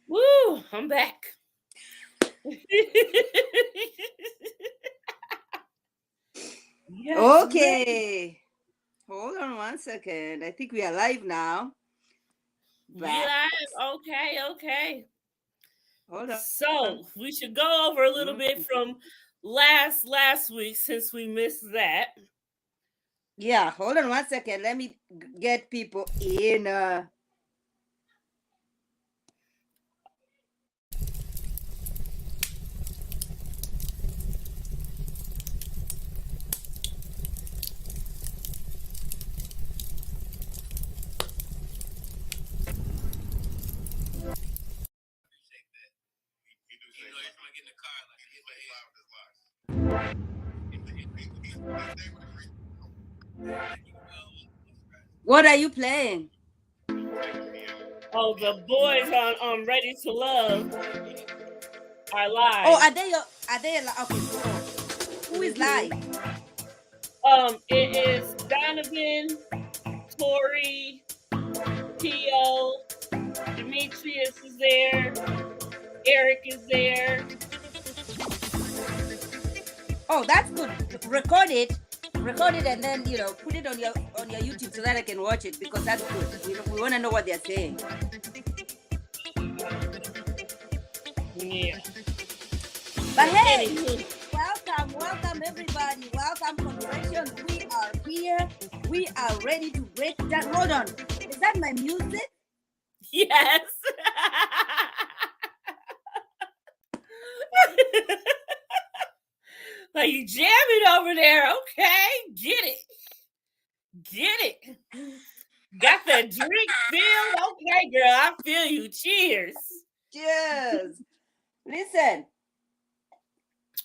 Woo, I'm back. Yes, I'm ready. Okay. Hold on one second. I think we are live now. We Back. live. Okay, okay. Hold on. So we should go over a little Mm. bit from last week since we missed that. Yeah, hold on one second. Let me get people in. What are you playing? Oh, the boys on Ready to Love are Oh, live. are they? Are they? Okay. Who is hmm live? it is Donovan, Tori, Tio, Demetrius is there, Eric is there. Oh, that's good. Record it. Record it and then put it on your YouTube so that I can watch it because that's good. We want to know what they're saying. Yeah. But But hey, anywho, welcome everybody. Welcome Confessions. We are here. We are ready to break down. Hold on. Is that my music? yes. Like you jamming over there. Okay, get it. Get it. Got that drink filled? Okay, girl, I feel you. Cheers. Cheers. Listen,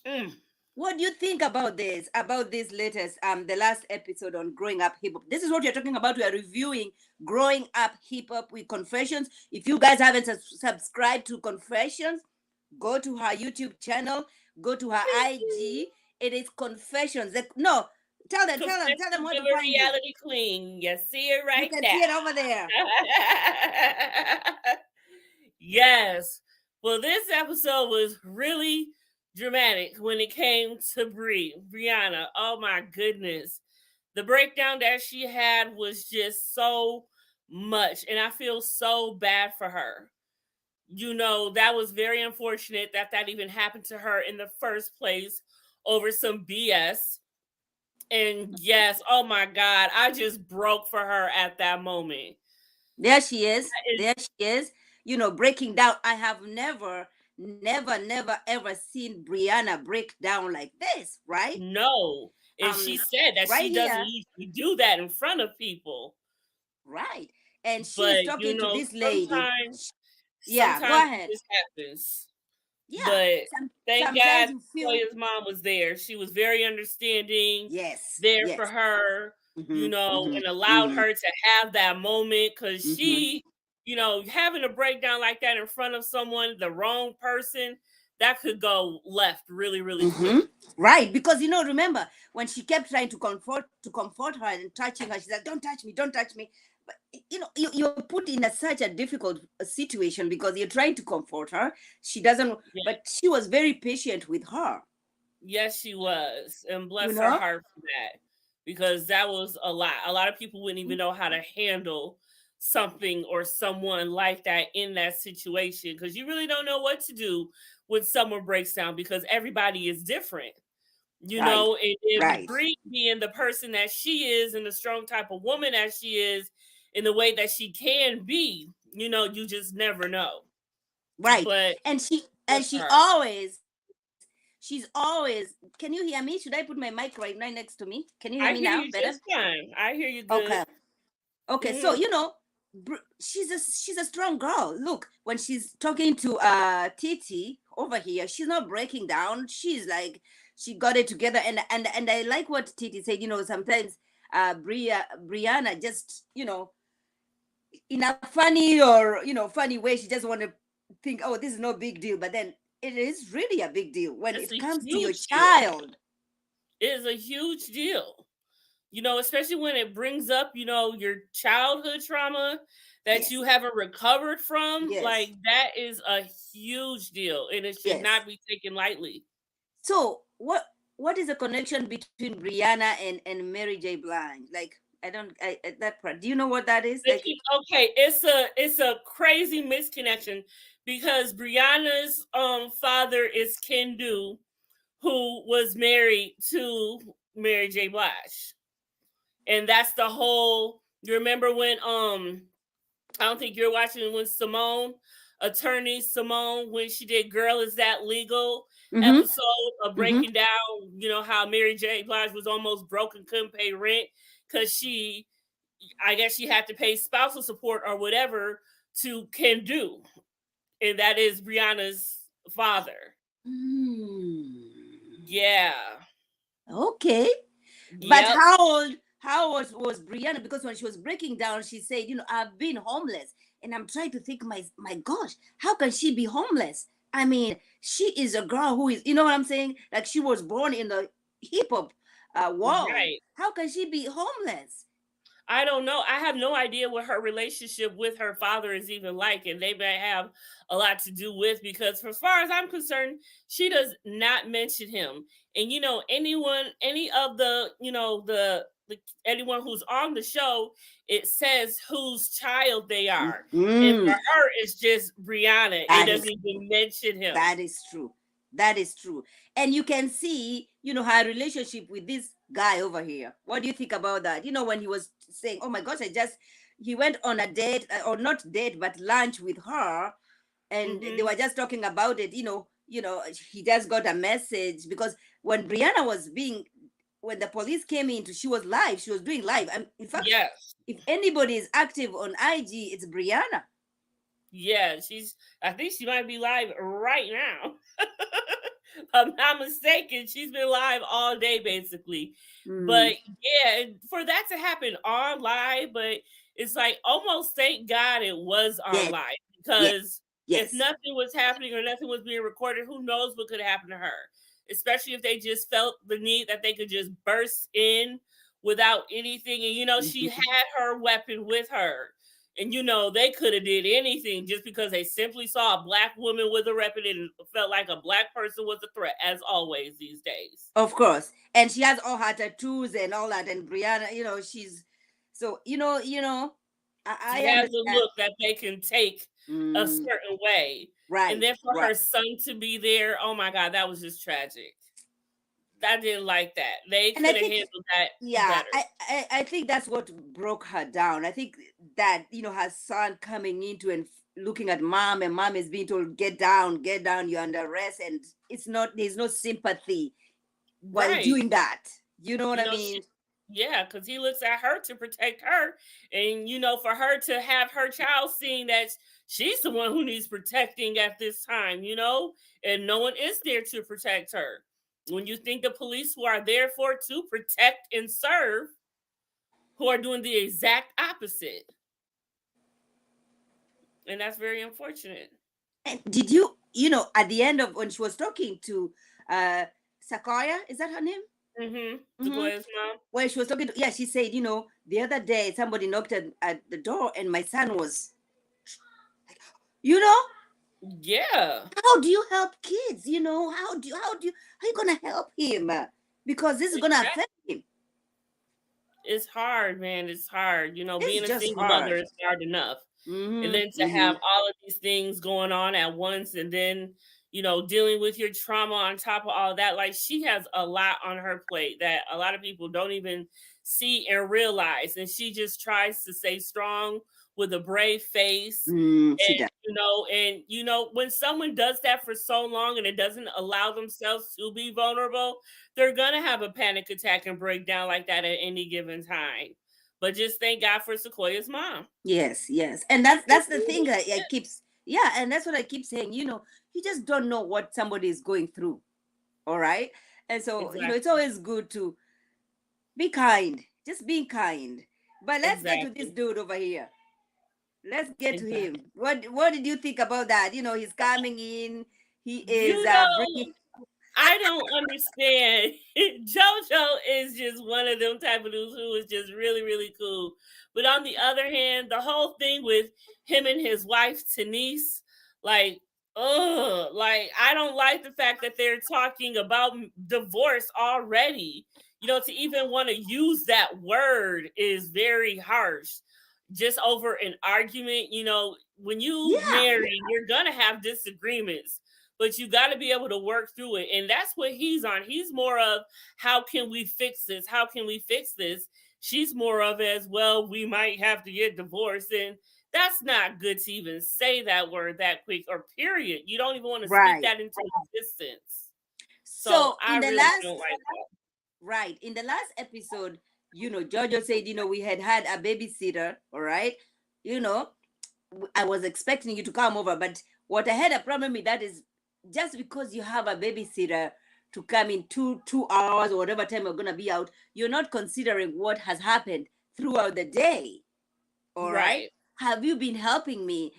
Mm. what do you think about this? About this latest the last episode on growing up hip hop. This is what you're talking about. We are reviewing growing up hip hop with Confessions. If you guys haven't subscribed to Confessions, go to her YouTube channel, go to her IG. It is Confessions. No, tell them Confessions where of to a find you. Reality Queen. You see it You right can see there. it over there. Yes. Well, this episode was really dramatic when it came to Briana. Oh my goodness. The breakdown that she had was just so much. And I feel so bad for her. That was very unfortunate that that even happened to her in the first place over some BS. And yes, oh my God, I just broke for her at that moment. There she is. That is There she is. Breaking down. I have never, ever seen Brianna break down like this, right? no. And Um, she said that right she doesn't here, usually do that in front of people. right. And she's But talking to this lady. sometimes Yeah, go sometimes it ahead. just happens. Yeah. But thank Sometimes God you feel Toya's mom was there. She was very understanding, yes, there for yes. her, Mm-hmm, mm-hmm, and allowed mm-hmm, her to have that moment because mm-hmm, having a breakdown like that in front of someone, the wrong person, that could go left really, really mm-hmm. quick. Right, because remember when she kept trying to comfort her and touching her, she's like, "Don't touch me, don't touch me." But you're put in such a difficult situation because you're trying to comfort her. She doesn't, Yeah. but she was very patient with her. Yes, she was. And You bless her know, heart for that. Because that was a lot. A lot of people wouldn't even know how to handle something or someone like that in that situation. Because you really don't know what to do when someone breaks down because everybody is different. right, And right, Bree being the person that she is and the strong type of woman that she is in the way that she can be, you just never know. right. But And she good and for she her. always she's always. Can you hear me? Should I put my mic right next to me? Can you hear me I now hear you better? just fine. I hear you Okay. good. Okay, so hmm she's a strong girl. Look, when she's talking to Titi over here, she's not breaking down. She's like she got it together, and I like what Titi said. Sometimes Brianna just in a funny or funny way, she just want to think, oh, this is no big deal, but then it is really a big deal when It's it a comes to your huge deal. child. It is a huge deal. Especially when it brings up, your childhood trauma that you Yes. haven't recovered from, Yes. like that is a huge deal and it should Yes. not be taken lightly. So what is the connection between Brianna and Mary J. Blige? Like I don't that part. Do you know what that is? Like Okay, it's a crazy misconnection because Brianna's father is Kendu, who was married to Mary J. Blige. And that's the whole, you remember when I don't think you're watching when Simone, attorney Simone, when she did Girl Is That Legal mm-hmm, episode of mm-hmm. breaking down, how Mary J. Blige was almost broke and couldn't pay rent because I guess she had to pay spousal support or whatever to Can Do. And that is Brianna's father. Hmm. Yeah. Okay. But Yep. how was Brianna? Because when she was breaking down, she said, I've been homeless. And I'm trying to think, my gosh, how can she be homeless? I mean, she is a girl who is, you know what I'm saying? Like she was born in the hip hop world. Right. How can she be homeless? I don't know. I have no idea what her relationship with her father is even like, and they may have a lot to do with because, for as far as I'm concerned, she does not mention him. And any of the anyone who's on the show, it says whose child they are, and for Mm, her, it's just Brianna. It that is doesn't even mention him. That is true. That is true. And you can see, her relationship with this guy over here. What do you think about that? When he was saying, "Oh my gosh, he went on a date, or not date, but lunch with her," and they Hmm. were just talking about it. He just got a message because when Brianna when the police came in, she was live. She was doing live. And in fact, Yes. if anybody is active on IG, it's Brianna. Yeah, I think she might be live right now. If I'm not mistaken, she's been live all day basically. Mm, But yeah, for that to happen on live, but it's like almost thank God it was on yes, live yes, because if yes. nothing was happening or nothing was being recorded, who knows what could happen to her? Especially if they just felt the need that they could just burst in without anything. And she Mhm. had her weapon with her. And they could have did anything just because they simply saw a black woman with a weapon and felt like a black person was a threat, as always these days. Of course. And she has all her tattoos and all that. And Brianna, she's so I She has a understand. look that they can take a Mm, certain way. And right, then for right. her son to be there, oh my God, that was just tragic. I didn't like that. They And I could have think, handled that yeah, better. I think that's what broke her down. I think that, her son coming into and looking at mom, and mom is being told, get down, you're under arrest. And there's no sympathy while Right. doing that. You know what You I know, mean? yeah, because he looks at her to protect her. And, for her to have her child seeing that she's the one who needs protecting at this time, and no one is there to protect her. When you think the police who are there for to protect and serve, who are doing the exact opposite. And that's very unfortunate. And did at the end of when she was talking to uh Sequoia, is that her name? Mm-hmm. Mm-hmm. Sequoia's mom. When she was talking to, yeah, she said, the other day somebody knocked at the door and my son was, you know, Yeah. how do you help kids? How you gonna help him? Because this is gonna Exactly. affect him. It's hard, man. It's hard. It's Being a just single mother hard. is hard enough. And then Mm-hmm. to Mm-hmm. have all of these things going on at once and then dealing with your trauma on top of all that, like she has a lot on her plate that a lot of people don't even see and realize, and she just tries to stay strong with a brave face. She does. When someone does that for so long and it doesn't allow themselves to be vulnerable, they're gonna have a panic attack and break down like that at any given time. But just thank God for Sequoia's mom. Yes, yes. And that's the thing that I keeps, yeah, and that's what I keep saying, you just don't know what somebody is going through. All right. And so, it's Exactly. always good to be kind, just being kind. But let's get to this Exactly. dude over here. Let's get to him. Exactly. What did you think about that? He's coming in. He is You know, bringing. I don't understand. JoJo is just one of them type of dudes who is just really, really cool. But on the other hand, the whole thing with him and his wife Denise, like, like I don't like the fact that they're talking about divorce already. To even want to use that word is very harsh. Just over an argument, when you Yeah, marry, you're gonna have disagreements, but you got to be able to work through it. And that's what he's on. He's more of, how can we fix this? How can we fix this? She's more of, as well, we might have to get divorced. And that's not good to even say that word that quick, or period. You don't even want to speak right. that into existence. So So I in the really last don't like that. right, in the last episode, Jojo said, we had a babysitter, all right? You know, I was expecting you to come over, but what I had a problem with that is, just because you have a babysitter to come in 2 hours or whatever time we're gonna be out, you're not considering what has happened throughout the day. All right. Right. Have you been helping me?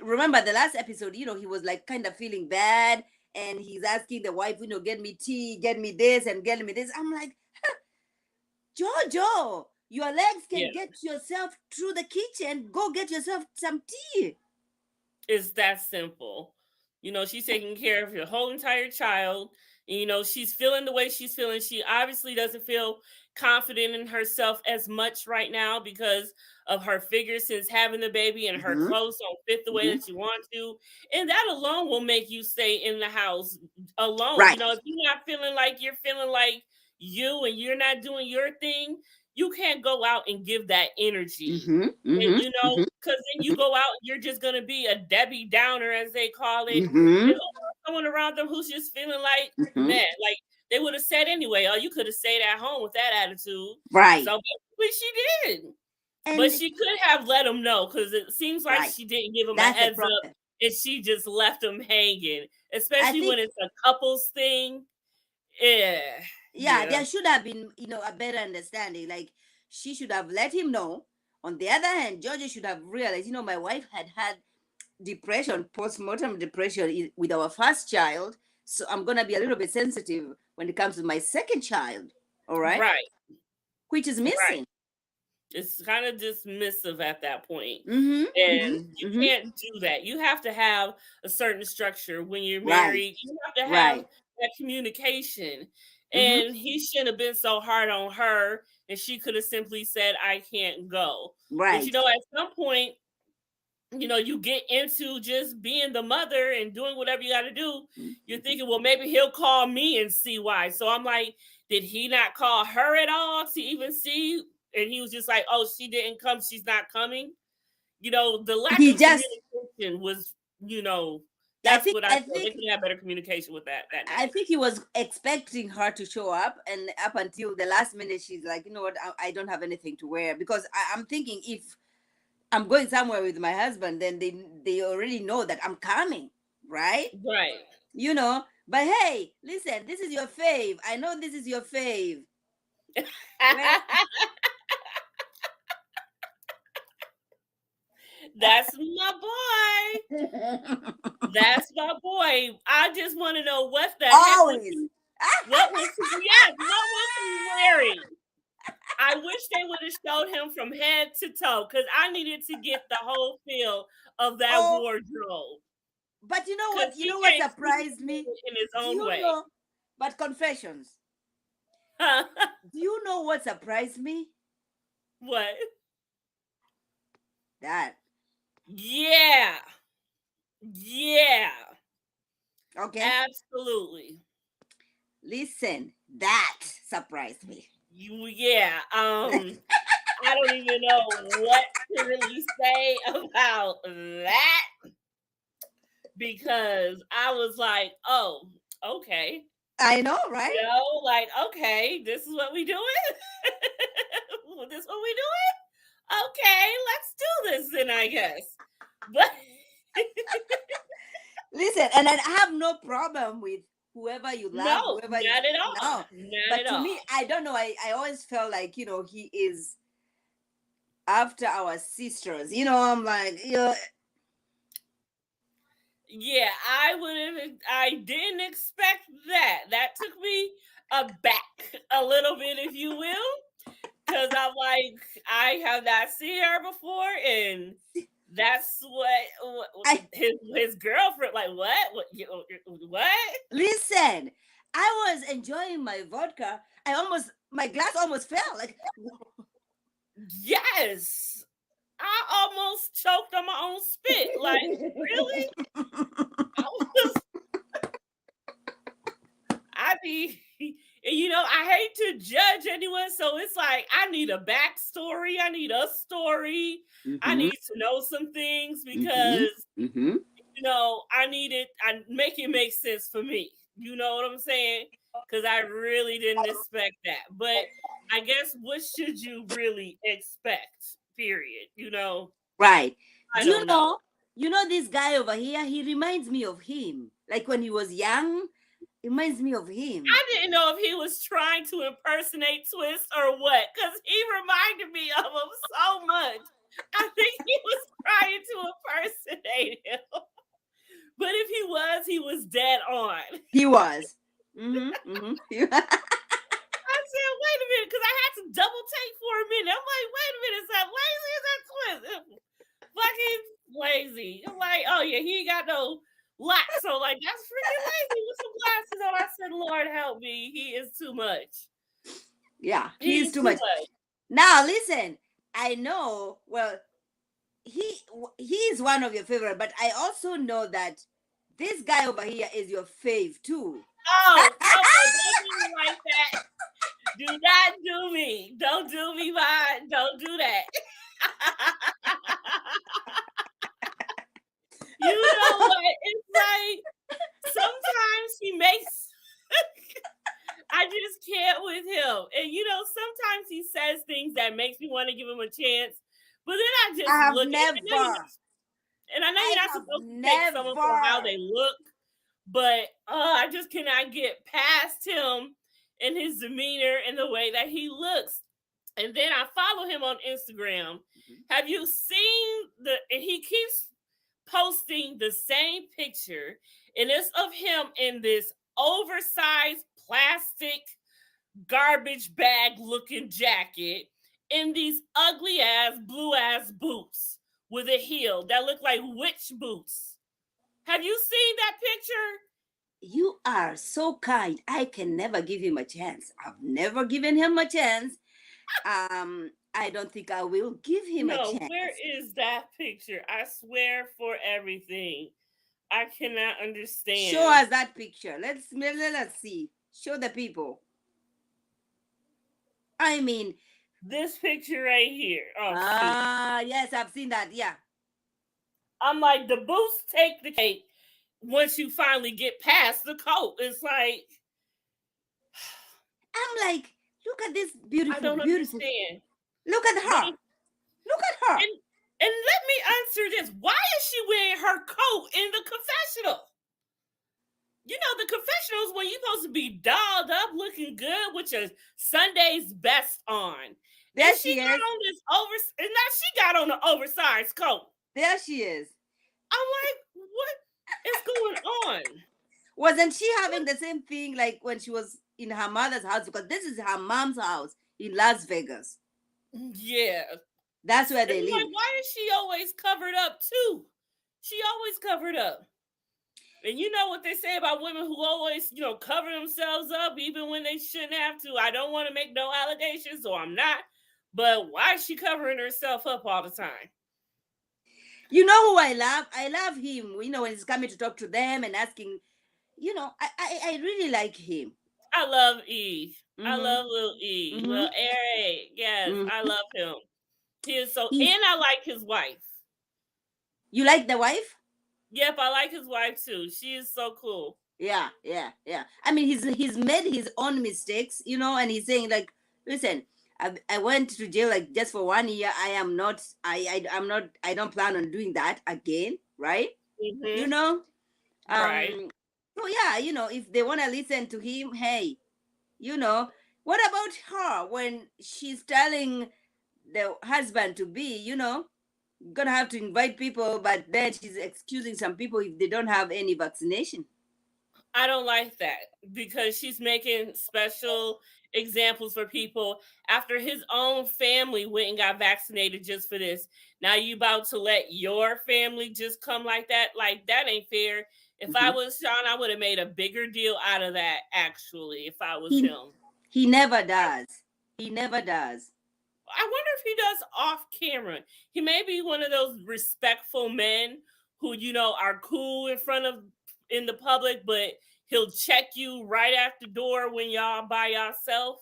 Remember the last episode, he was like kind of feeling bad, and he's asking the wife, get me tea, get me this, and get me this. I'm like, Jojo, your legs Yeah. can get yourself through the kitchen. Go get yourself some tea. It's that simple. She's taking care of your whole entire child. She's feeling the way she's feeling. She obviously doesn't feel confident in herself as much right now because of her figure since having the baby, and her Mm-hmm. clothes don't fit the way Mm-hmm. that you want to. And that alone will make you stay in the house alone. Right. If you're not feeling like you, and you're not doing your thing, you can't go out and give that energy. Mm-hmm. And Mm-hmm. Mm-hmm. because then you go out, you're just gonna be a Debbie Downer, as they call it. Mm-hmm. And someone around them who's just feeling like, Mm-hmm. man, like they would have said anyway, oh, you could have stayed at home with that attitude. Right. So basically she did. But And she could have let him know, because it seems like right. she didn't give him a That's the heads up, problem. and she just left him hanging. I Especially when think, it's a couples thing. Yeah. yeah, Yeah. there should have been, a better understanding. Like, she should have let him know. On the other hand, Georgia should have realized, my wife had depression, postmortem depression with our first child. So I'm going to be a little bit sensitive when it comes to my second child. All right. Right. Which is Right. missing. It's kind of dismissive at that point. Mm-hmm. And Mm-hmm. you Mm-hmm. can't do that. You have to have a certain structure when you're Right. married. You have to have Right. that communication. Mm-hmm. And he shouldn't have been so hard on her, and she could have simply said, I can't go. But Right. at some point, you get into just being the mother and doing whatever you got to do. You're Mm-hmm. thinking, well, maybe he'll call me and see why. So I'm like, did he not call her at all to even see? And he was just like, oh, she didn't come. She's not coming. The lack He of just, communication was, I that's think, what I I feel. They think, could have better communication with that I night. think he was expecting her to show up, and up until the last minute, she's like, you know what, I don't have anything to wear, because I'm thinking, if I'm going somewhere with my husband, then they already know that I'm coming, right? Right. But hey, listen, this is your fave. I know this is your fave. Where That's my boy. That's my boy. I just want to know what the heck was always. he, what was he, yes, what was he wearing? I wish they would have showed him from head to toe, because I needed to get the whole feel of that Oh, wardrobe. but you know Because what? You he know what came surprised me? in his Do own you way. know? But confessions. Do you know what surprised me? What? That. Yeah. Yeah. Okay. Absolutely. Listen, that surprised me. Yeah. I don't even know what to really say about that, because I was like, oh, okay. I know, right? Like, okay, this is what we doing? This what we doing? Okay, let's do this then, I guess. But Listen, and I have no problem with whoever you love, no, whoever you not at all. no. Not But at to all. me, I don't know. I always felt like, he is after our sisters. I'm like, Yeah, I didn't expect that. That took me aback a little bit, if you will, because I'm like, I have not seen her before, and that's what I his girlfriend like. What? listen. I was enjoying my vodka. My glass almost fell. Like, Yes, I almost choked on my own spit. Like, really? I was I be, I hate to judge anyone, so it's like I need a backstory, I need a story, I mm-hmm, need to know some things mm-hmm, because mm-hmm. I make it make sense for me. You know what I'm saying? Because I really didn't expect that. But I guess what should you really expect? Period. Right. I Do you don't know. know? You know this guy over here? He reminds me of him. Like when he was young, it reminds me of him. I didn't know if he was trying to impersonate Twist or what, because he reminded me of him so much. I think he was trying to impersonate him. But if he was dead on. He was. Mm-hmm, mm-hmm. I said, wait a minute, because I had to double take for a minute. I'm like, wait a minute, is that lazy? Is that Twist? Fucking lazy. I'm like, oh yeah, he ain't got no locks. So like that's freaking lazy with some glasses on. I said, Lord help me. He is too much. Yeah, He he's is too too much. much. Now listen, I know. Well, he is one of your favorite, but I also know that this guy over here is your fave too. Oh, come on, don't do me like that. Do not do me. Don't do me, man. Don't do that. You know what? It's like sometimes he makes I just can't with him. And sometimes he says things that makes me want to give him a chance. But then I I just have look at never. and I know I you're not have supposed to take someone for how never. they look, but I just cannot get past him and his demeanor and the way that he looks. And then I follow him on Instagram. Have you seen and he keeps posting the same picture, and it's of him in this oversized plastic garbage bag looking jacket in these ugly ass blue ass boots with a heel that look like witch boots. Have you seen that picture? You are so kind. I can never give him a chance. I've never given him a chance. I don't think I will give him a No, where chance. is that picture? I swear for everything. I cannot Show understand. us that picture. Let's see. Show the people. I mean, This picture right here. Oh shoot. yes, I've seen that. Yeah. I'm like, the boots take the cake once you finally get past the coat. It's like I'm like, look at this I beautiful, don't beautiful. understand. Look at But her. Look at her. and let me answer this. Why is she wearing her coat in the confessional? The confessional is when you're supposed to be dolled up, looking good with your Sunday's best on. And There she she got is. on this and now she got on an oversized coat. There she is. I'm like, what is going on? Wasn't she having the same thing like when she was in her mother's house? Because this is her mom's house in Las Vegas. Yeah. That's where And they I'm like, live. why is she always covered up too? She always covered up. And you know what they say about women who always, cover themselves up even when they shouldn't have to. I don't want to make no allegations, so I'm not. But why is she covering herself up all the time? You know who I love? I love him. When he's coming to talk to them and asking, I really like him. I love Eve. I Mm-hmm. love little Eve. Mm-hmm. Well, Eric, yes, I Mm-hmm. love him. He is so, He's, and I like his wife. you like the wife? Yep, I like his wife too. She is so cool. Yeah, yeah, yeah. I mean, he's made his own mistakes, and he's saying like, listen, I went to jail like just for 1 year. I am not. I'm not. I don't plan on doing that again. Right? You Mm-hmm. know. Right. So yeah, if they want to listen to him, hey, what about her when she's telling the husband to be, Gonna have to invite people, but then she's excusing some people if they don't have any vaccination. I don't like that because she's making special examples for people after his own family went and got vaccinated just for this. Now you about to let your family just come like that? Like that ain't fair. If I Mhm. was Sean, I would have made a bigger deal out of that actually if I was He him. he never does. He never does. I wonder if he does off camera. He may be one of those respectful men who, are cool in front of in the public, but he'll check you right at the door when y'all by yourself.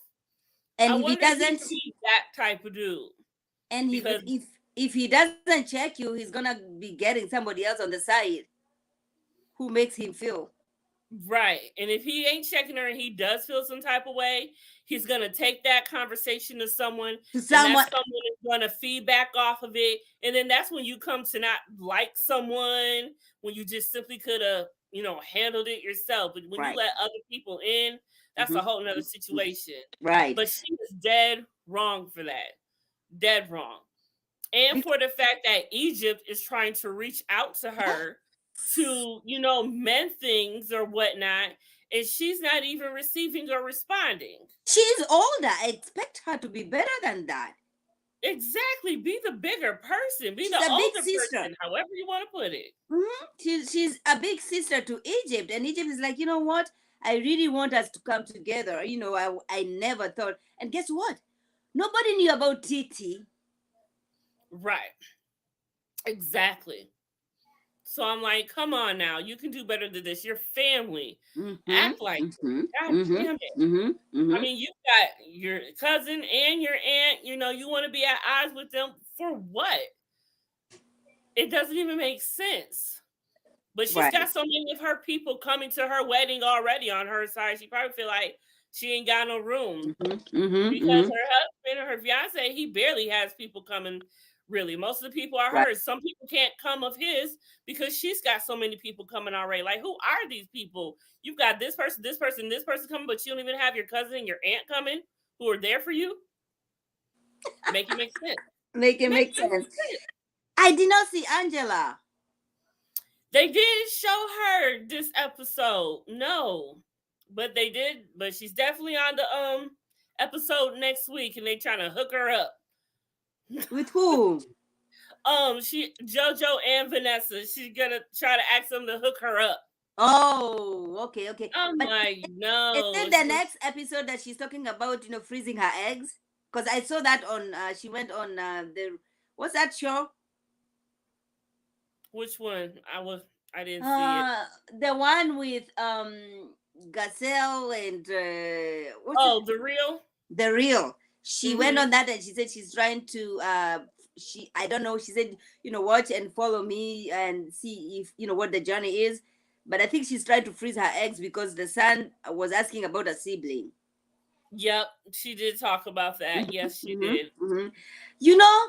And I if he wonder if he doesn't, could be that type of dude. and Because if he doesn't check you, he's gonna be getting somebody else on the side who makes him feel right. And if he ain't checking her and he does feel some type of way, he's going to take that conversation to someone, to and that someone. someone is going to feedback off of it. And then that's when you come to not like someone, when you just simply could have, handled it yourself. But when you Right. let other people in, that's Hmm. a whole nother situation. Right. But she was dead wrong for that. Dead wrong. And Bec- for the fact that Egypt is trying to reach out to her to, mend things or whatnot, and she's not even receiving or responding. She's older. I expect her to be better than that. Exactly. Be the bigger person, be She's the a big older sister. person, however you want to put it. She's a big sister to Egypt, and Egypt is like, you know what? I really want us to come together. I never thought. And guess what? Nobody knew about Titi. Right. Exactly. So I'm like, come on now. You can do better than this. Your family. Mm-hmm. Act like it. Mm-hmm. God Mm-hmm. damn it. Mm-hmm. I Mm-hmm. mean, you got your cousin and your aunt, you want to be at odds with them for what? It doesn't even make sense. But she's got Right. so many of her people coming to her wedding already on her side. She probably feel like she ain't got no room Mm-hmm. Mm-hmm. because Mm-hmm. her husband or her fiance, he barely has people coming. Really, most of the people are Right. hers. Some people can't come of his because she's got so many people coming already. Like, who are these people? You've got this person, this person coming, but you don't even have your cousin and your aunt coming who are there for you. Make it make sense. Make it Make make it sense. make sense. I did not see Angela. They did show her this episode. No. But they did, but she's definitely on the episode next week and they trying to hook her up. With who? She JoJo and Vanessa. She's gonna try to ask them to hook her up. Oh, okay, okay. I'm But like, is no. it the next episode that she's talking about, freezing her eggs? Because I saw that on, she went on the, what's that show? Which one? I didn't see it. Uh, the one with Gazelle and what's it? Oh, the real? The Real. She went Mm-hmm. on that and she said she's trying to she I don't know. She said watch and follow me and see if what the journey is. But I think she's trying to freeze her eggs because the son was asking about a sibling. Yep, she did talk about that. Yes, she Hmm. did. Hmm. You know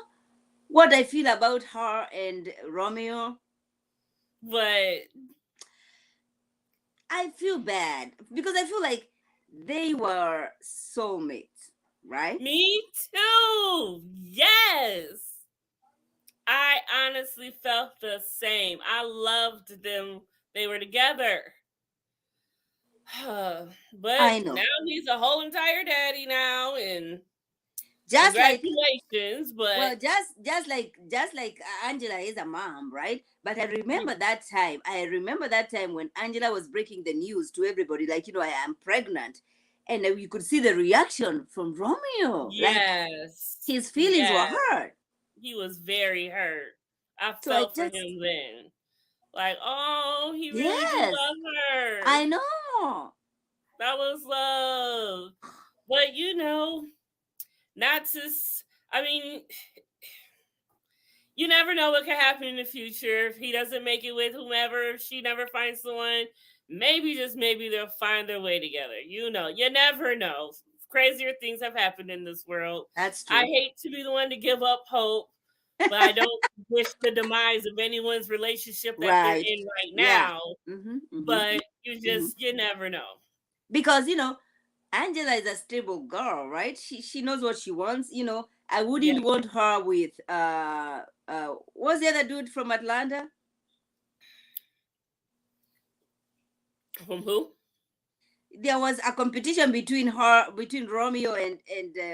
what I feel about her and Romeo? But I feel bad because I feel like they were soulmates, right? me too. Yes. I honestly felt the same. I loved them. They were together. But I know. now he's a whole entire daddy now, and Just like congratulations. But Well, just like Angela is a mom, right? But I remember that time when Angela was breaking the news to everybody, like I am pregnant, and you could see the reaction from Romeo, like yes, his feelings were yes, hurt. he was very hurt. I So I felt for just him then. Like, oh, he really do yes, love her. I know. That was love. But not to. I mean, you never know what could happen in the future. If he doesn't make it with whomever, if she never finds someone, maybe just maybe they'll find their way together. You never know. Crazier things have happened in this world. That's I true. hate to be the one to give up hope, but I don't wish the demise of anyone's relationship that they're Right. in right Yeah. now. Mm-hmm, mm-hmm, But mm-hmm. you never know. Because Angela is a stable girl, right? She knows what she wants. I Yeah. wouldn't want her with what's the other dude from Atlanta? From who? There was a competition between Romeo and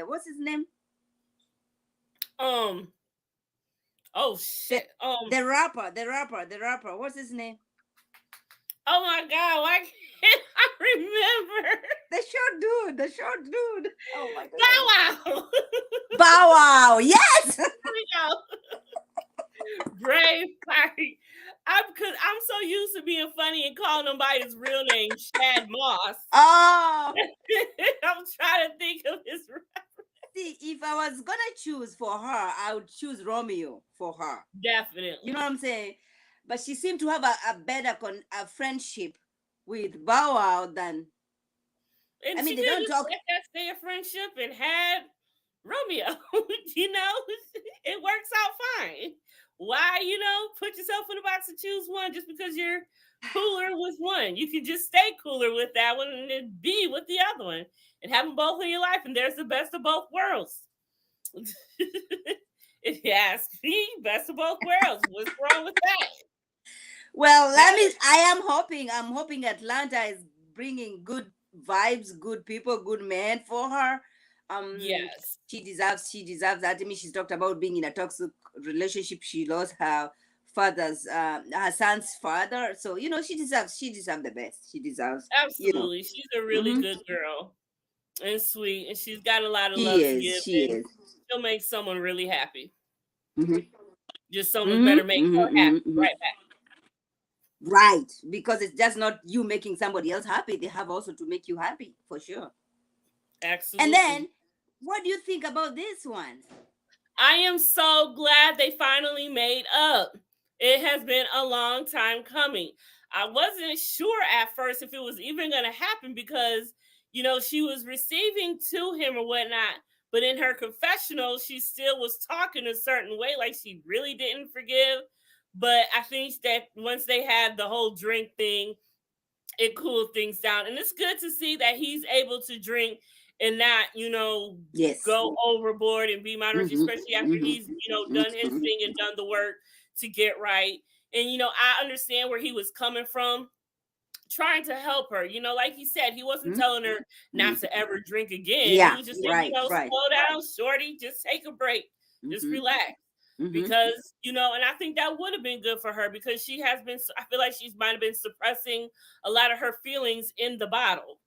what's his name? Um. Oh The shit. the rapper. What's his name? Oh my god. Why can't I remember? The short dude. Oh my Bow goodness. Wow. Bow Wow. Yes. There we go. Brave Party. I'm so used to being funny and calling him by his real name, Shad Moss. Oh. I'm trying to think of his. See, if I was gonna choose for her, I would choose Romeo for her. Definitely. You know what I'm saying? But she seemed to have a better a friendship with Bow Wow than. And I mean, she they could don't just talk. let that stay a friendship and had Romeo. You know, it works out fine. Why, put yourself in a box and choose one just because you're cooler with one? You can just stay cooler with that one and then be with the other one and have them both in your life. And there's the best of both worlds. If you ask me, best of both worlds. What's wrong with that? Well, That I am hoping. I'm hoping Atlanta is bringing good vibes, good people, good men for her. yes, She deserves. She deserves that. I mean, she's talked about being in a toxic relationship. She lost her son's father. So she deserves. She deserves the best. She deserves. absolutely. She's a really Hmm. good girl and sweet, and she's got a lot of She love to is. give, She and is. she'll make someone really happy. Hmm. Just someone Hmm. better make Hmm. her Hmm. happy Hmm. right back. Right, because it's just not you making somebody else happy. They have also to make you happy for sure. And Absolutely. then, what do you think about this one? I am so glad they finally made up. It has been a long time coming. I wasn't sure at first if it was even going to happen because, she was receiving to him or whatnot. But in her confessional, she still was talking a certain way, like she really didn't forgive. But I think that once they had the whole drink thing, it cooled things down. And it's good to see that he's able to drink and not, Yes. go overboard and be moderate, Mm-hmm. especially after Mm-hmm. he's, done his Mm-hmm. thing and done the work to get right. And, I understand where he was coming from, trying to help her. Like he said, he wasn't telling her not Mm-hmm. to ever drink again. He Yeah. was just saying, Right. Right. slow down, shorty, just take a break, just Mm-hmm. relax. Mm-hmm. Because, and I think that would have been good for her because she has been, I feel like she might have been suppressing a lot of her feelings in the bottle.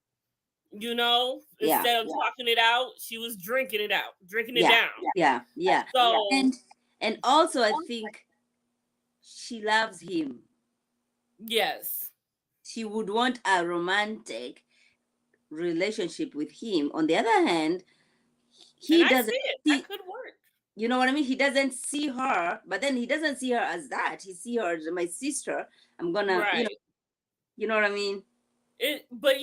Yeah. Instead of talking it out, she was drinking it out, drinking it Yeah. down. Yeah. Yeah. So, And also, I think she loves him. yes. She would want a romantic relationship with him. On the other hand, And he I doesn't see it. That see. could work. You know what I mean? He doesn't see her, but then he doesn't see her as that. He see her as my sister. I'm gonna, Right. you know what I mean? But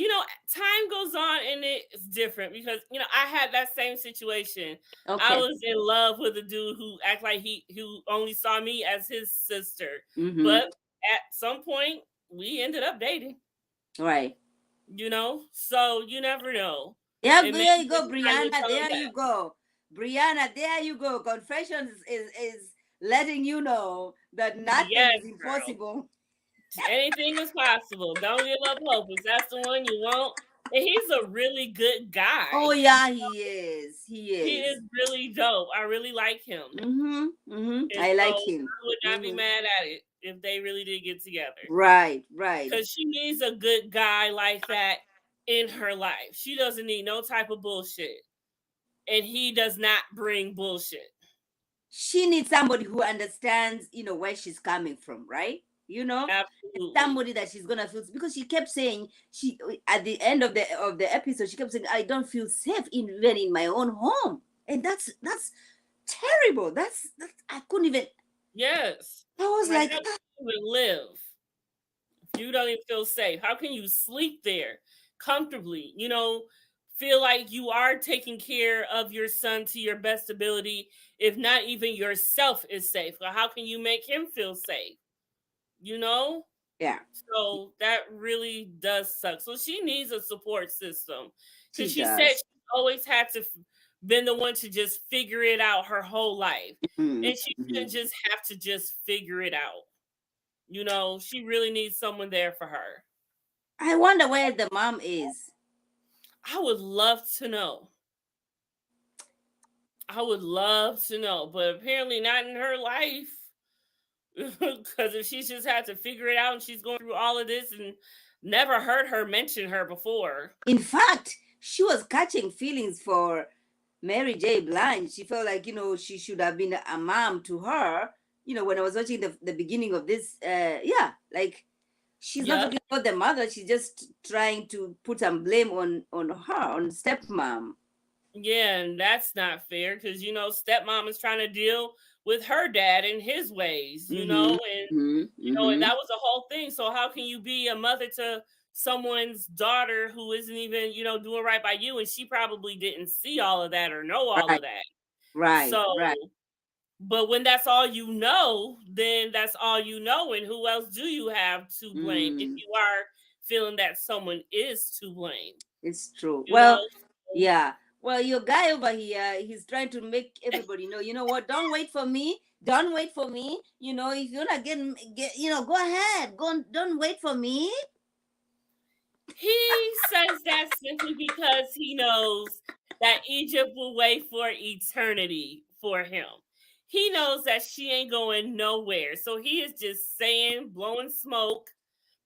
time goes on and it's different because I had that same situation. I Okay. was in love with a dude who act like he who only saw me as his sister, Mm-hmm. but at some point we ended up dating. Right. So you never know. Yep, And there maybe you this go, is time to Brianna. tell him There you go. Brianna, there you go. Confessions is letting you know that nothing yes, is girl. impossible. Anything is possible. Don't give up hope. If that's the one you want, and he's a really good Oh guy. yeah, he is. He He is. is really dope. I really like him. Mm-hmm. Mm-hmm. And I so like him. I would not be Mm-hmm. mad at it if they really did get together. Right, right. Because she needs a good guy like that in her life. She doesn't need no type of bullshit. And he does not bring bullshit. She needs somebody who understands, where she's coming from, right? Absolutely. Somebody that she's gonna feel, because she kept saying, she at the end of the episode, she kept saying, I don't feel safe even in my own home. And that's terrible. That's I couldn't even. Yes. I was Like, like, how can you even live if you don't even feel safe? How can you sleep there comfortably? Feel like you are taking care of your son to your best ability if not even yourself is safe? Or how can you make him feel safe? You know? yeah, So that really does suck. So she needs a support system because she she said does. she always had to been the one to just figure it out her whole life. Mhm, And she mhm. shouldn't just have to just figure it out. She really needs someone there for her. I wonder where the mom is. I would love to know. I would love to know, but apparently not in her life. Because if she's just had to figure it out and she's going through all of this and never heard her mention her before. In fact, she was catching feelings for Mary J. Blige. She felt like, she should have been a mom to her. When I was watching the beginning of this, yeah, like she's not Yep. talking about the mother. She's just trying to put some blame on her, on stepmom. Yeah, and that's not fair because stepmom is trying to deal with her dad and his ways, Mm-hmm. and Mm-hmm. and Mm-hmm. that was the whole thing. So how can you be a mother to someone's daughter who isn't even, doing right by you, and she probably didn't see all of that or know all Right, of that. right, So, right. but when that's all you know, then that's all you know, and who else do you have to blame if Mm, you are feeling that someone is to blame? it's true. You know, Well, yeah. Well, your guy over here, he's trying to make everybody know, you know what? Don't wait for me. Don't wait for me. If you're not get, go ahead. Don't wait for me. he says that simply because he knows that Egypt will wait for eternity for him. He knows that she ain't going nowhere. So he is just saying, blowing smoke,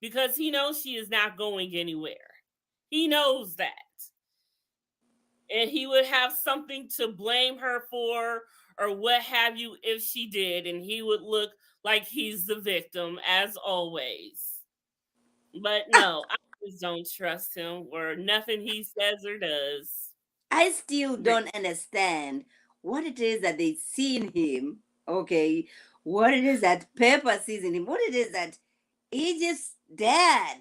because he knows she is not going anywhere. He knows that. And he would have something to blame her for or what have you if she did. And he would look like he's the victim, as always. But no, I just don't trust him or nothing he says or does. I still don't understand what it is that they see in him. Okay. What it is that Pepper sees in him. What it is that Egypt's dad.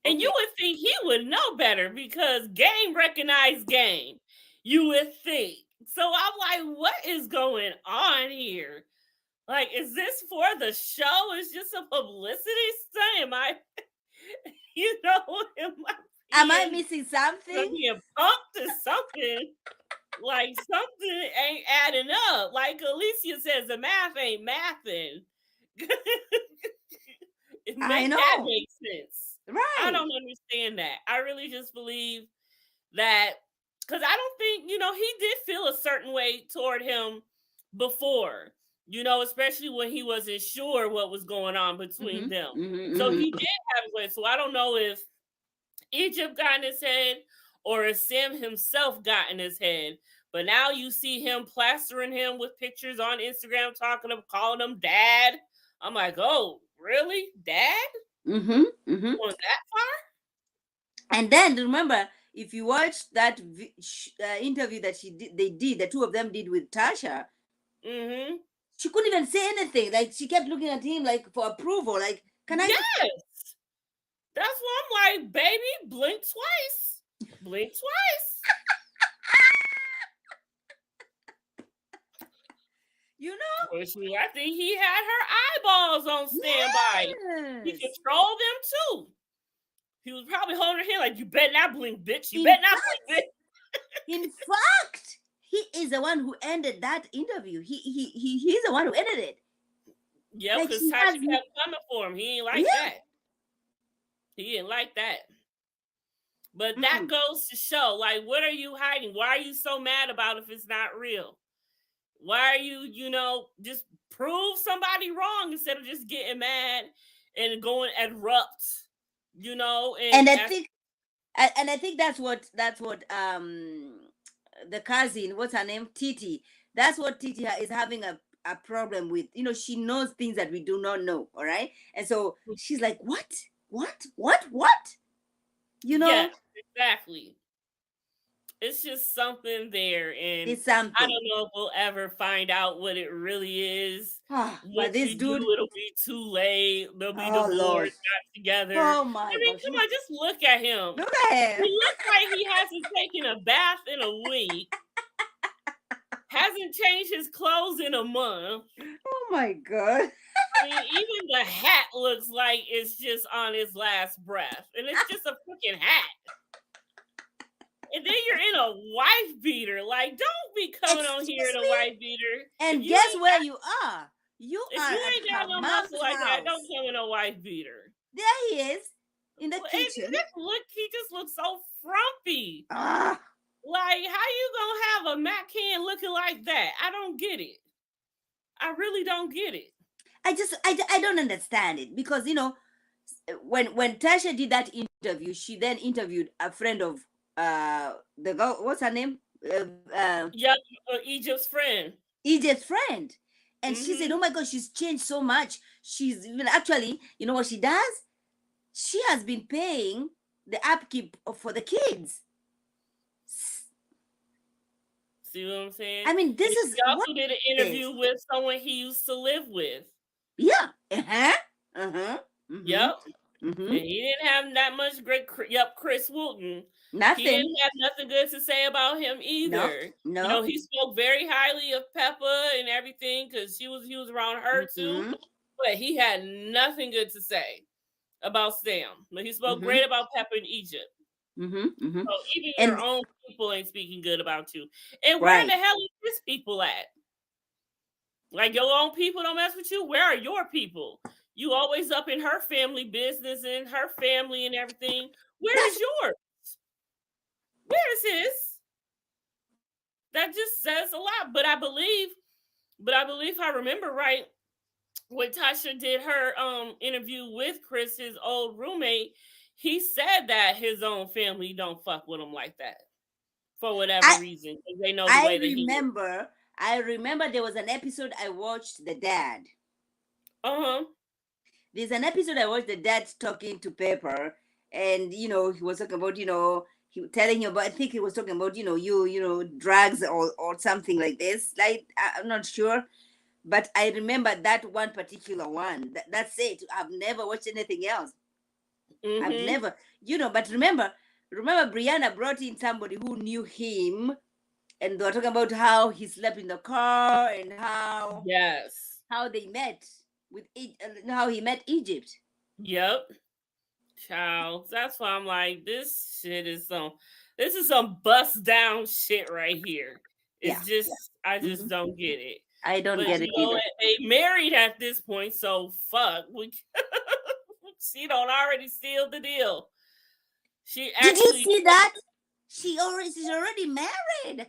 And you Okay. would think he would know better because game recognized game. You would think. So I'm like, what is going on here? Like, is this for the show? Is just a publicity stunt? Am I, am I Am I being, missing something? being punked to something? Like something ain't adding up. Like Alicia says, the math ain't mathing. I Make that know. make sense. I Right. don't understand that. I really just believe that because I don't think, he did feel a certain way toward him before, especially when he wasn't sure what was going on between Mm-hmm. them. So Mm-hmm. he did have his way. So I don't know if Egypt got in his head or if Sam himself got in his head. But now you see him plastering him with pictures on Instagram, calling him dad. I'm like, oh, really? Dad? Mm-hmm. Mm-hmm. Going that far? And then remember, if you watch that interview that the two of them did with Tasha, Mm-hmm. she couldn't even say anything. Like she kept looking at him like for approval. Like, can I? Yes. That's why I'm like, baby, blink twice. Blink twice. You know? Which I think he had her eyeballs on standby. He Yes. controlled them too. He was probably holding her hand like, you better not blink, bitch. You In better not blink, bitch. in fact, he is the one who ended that interview. He's the one who ended it. Yeah, Like because she has, Tasha kept coming for him. He ain't like yeah. that. He didn't like that. But that Mm-mm. goes to show, like, what are you hiding? Why are you so mad about if it's not real? Why are you, just prove somebody wrong instead of just getting mad and going erupt, and And I as think, and I think that's what the cousin, what's her name, Titi. That's what Titi is having a problem with. She knows things that we do not know. All right, and so she's like, what? You yes, know, exactly. It's just something there, and it's I something. don't know if we'll ever find out what it really is. But Once this we do, dude, it'll be too late. They'll be oh Lord, divorced, not together. oh I my mean, gosh, come on, just look at him. look at He him. looks like he hasn't taken a bath in a week, hasn't changed his clothes in a month. Oh my God. I mean, even the hat looks like it's just on his last breath, and it's just a freaking hat. And then you're in a wife beater. Like, don't be coming on here Excuse in a me? wife beater. If And you guess ain't where you are? You if are you at ain't got her no muscle mom's like that, don't house. come in a wife beater. There he is in the Well, and kitchen. he just looks so frumpy. Ah, Like, how you gonna have a Mac can looking like that? I don't get it. I really don't get it. I don't understand it because when Tasha did that interview, she then interviewed a friend of the girl. What's her name? Yep, Egypt's friend. EJ's friend, and she said, "Oh Mm-hmm. my God, she's changed so much. She's even actually, you know what she does? She has been paying the upkeep for the kids. See what I'm saying? I mean, And this she is what also did an is interview with someone he used to live with. yeah, uh-huh, mm-hmm, Yep. mm-hmm, And he didn't have that much great. Yep, Chris Wooten. He nothing. didn't have nothing good to say about him No, either. You know, no, he spoke very highly of Peppa and everything because he was around her too. mm-hmm, But he had nothing good to say about Sam. But he spoke mm-hmm, great about Peppa in Egypt. mm-hmm, mm-hmm. So even your And own people ain't speaking good about you. And where in right, the hell is his people at? Like your own people don't mess with you. Where are your people? You always up in her family business and her family and everything. Where that's is yours? Where is his? That just says a lot. But I believe if I remember right, when Tasha did her interview with Chris, his old roommate, he said that his own family don't fuck with him like that for whatever I reason because they know the I way that he is. remember I remember there was an episode I watched the dad. Uh-huh. There's an episode I watched the dad talking to Pepper, and he was talking about he telling him about, I think he was talking about drugs or something like this. Like I'm not sure, but I remember that one particular one. That's it. I've never watched anything else. I've Mm-hmm. never, but remember Briana brought in somebody who knew him, and they were talking about how he slept in the car and Yes. how they met how he met Egypt. Yep. Child. That's why I'm like, this is some bust down shit right here. Yeah, It's just I yeah. just don't get it. I don't But get it either. they married at this point, so fuck. She don't already sealed the deal. She Did you actually see that? She's already married.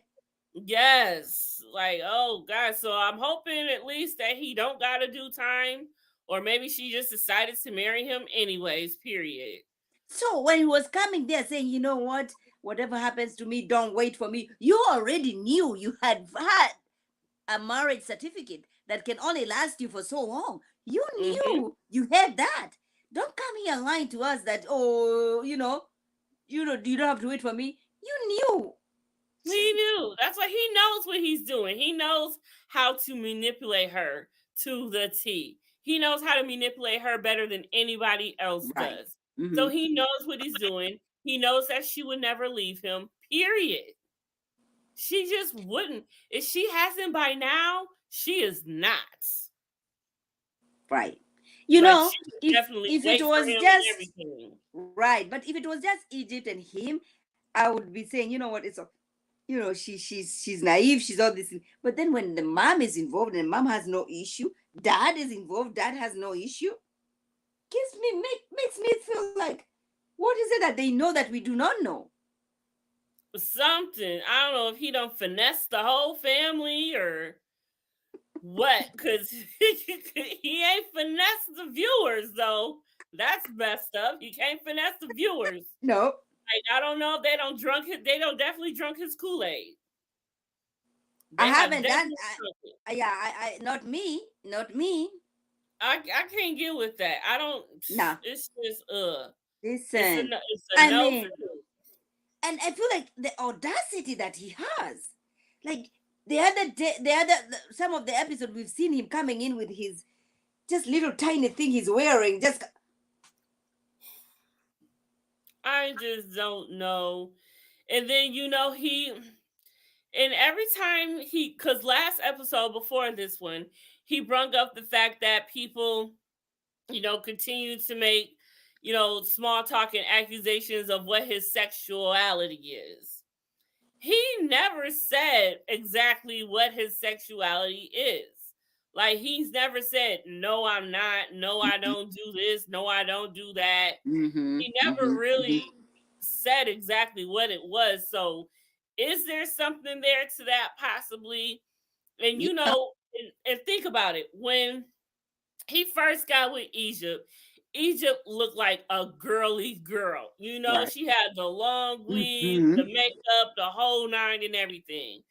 yes. Like, oh god. So I'm hoping at least that he don't gotta do time. Or maybe she just decided to marry him anyways, period. So when he was coming there saying, you know what, whatever happens to me, don't wait for me. You already knew you had a marriage certificate that can only last you for so long. You Mm-hmm. knew you had that. Don't come here lying to us that you don't have to wait for me. You knew. He knew. That's why he knows what he's doing. He knows how to manipulate her to the T. He knows how to manipulate her better than anybody else Right. does. So Mm-hmm. he knows what he's doing. He knows that she would never leave him. Period. She just wouldn't. If she hasn't by now, she is not. Right. Like she would If definitely if it wait for was him and just everything. right, but if it was just Egypt and him, I would be saying, you know what, it's she's naive, she's all this. But then when the mom is involved and mom has no issue, dad is involved, dad has no issue, makes me feel like, what is it that they know that we do not know? Something. I don't know if he don't finesse the whole family or what? Because he ain't finesse the viewers though. That's messed up. He can't finesse the viewers. No, Like I don't know if they don't definitely drunk his Kool-Aid. I They have haven't done. definitely drunk it. Yeah, I not me. I can't get with that. I don't. Nah, It's just listen. it's a I no for mean, me. and I feel like the audacity that he has, like the other day, some of the episode we've seen him coming in with his just little tiny thing he's wearing, just I just don't know. And then and every time because last episode before this one, he brung up the fact that people, continue to make, small talk and accusations of what his sexuality is. he never said exactly what his sexuality is. Like, he's never said, no, I'm not. No, I don't do this. No, I don't do that. Mm-hmm. He Mm-hmm. never Mm-hmm. really said exactly what it was. So, is there something there to that possibly? And Yeah. and think about it. When he first got with Egypt, Egypt looked like a girly girl. Right. She had the long weave, Mm-hmm. the makeup, the whole nine and everything.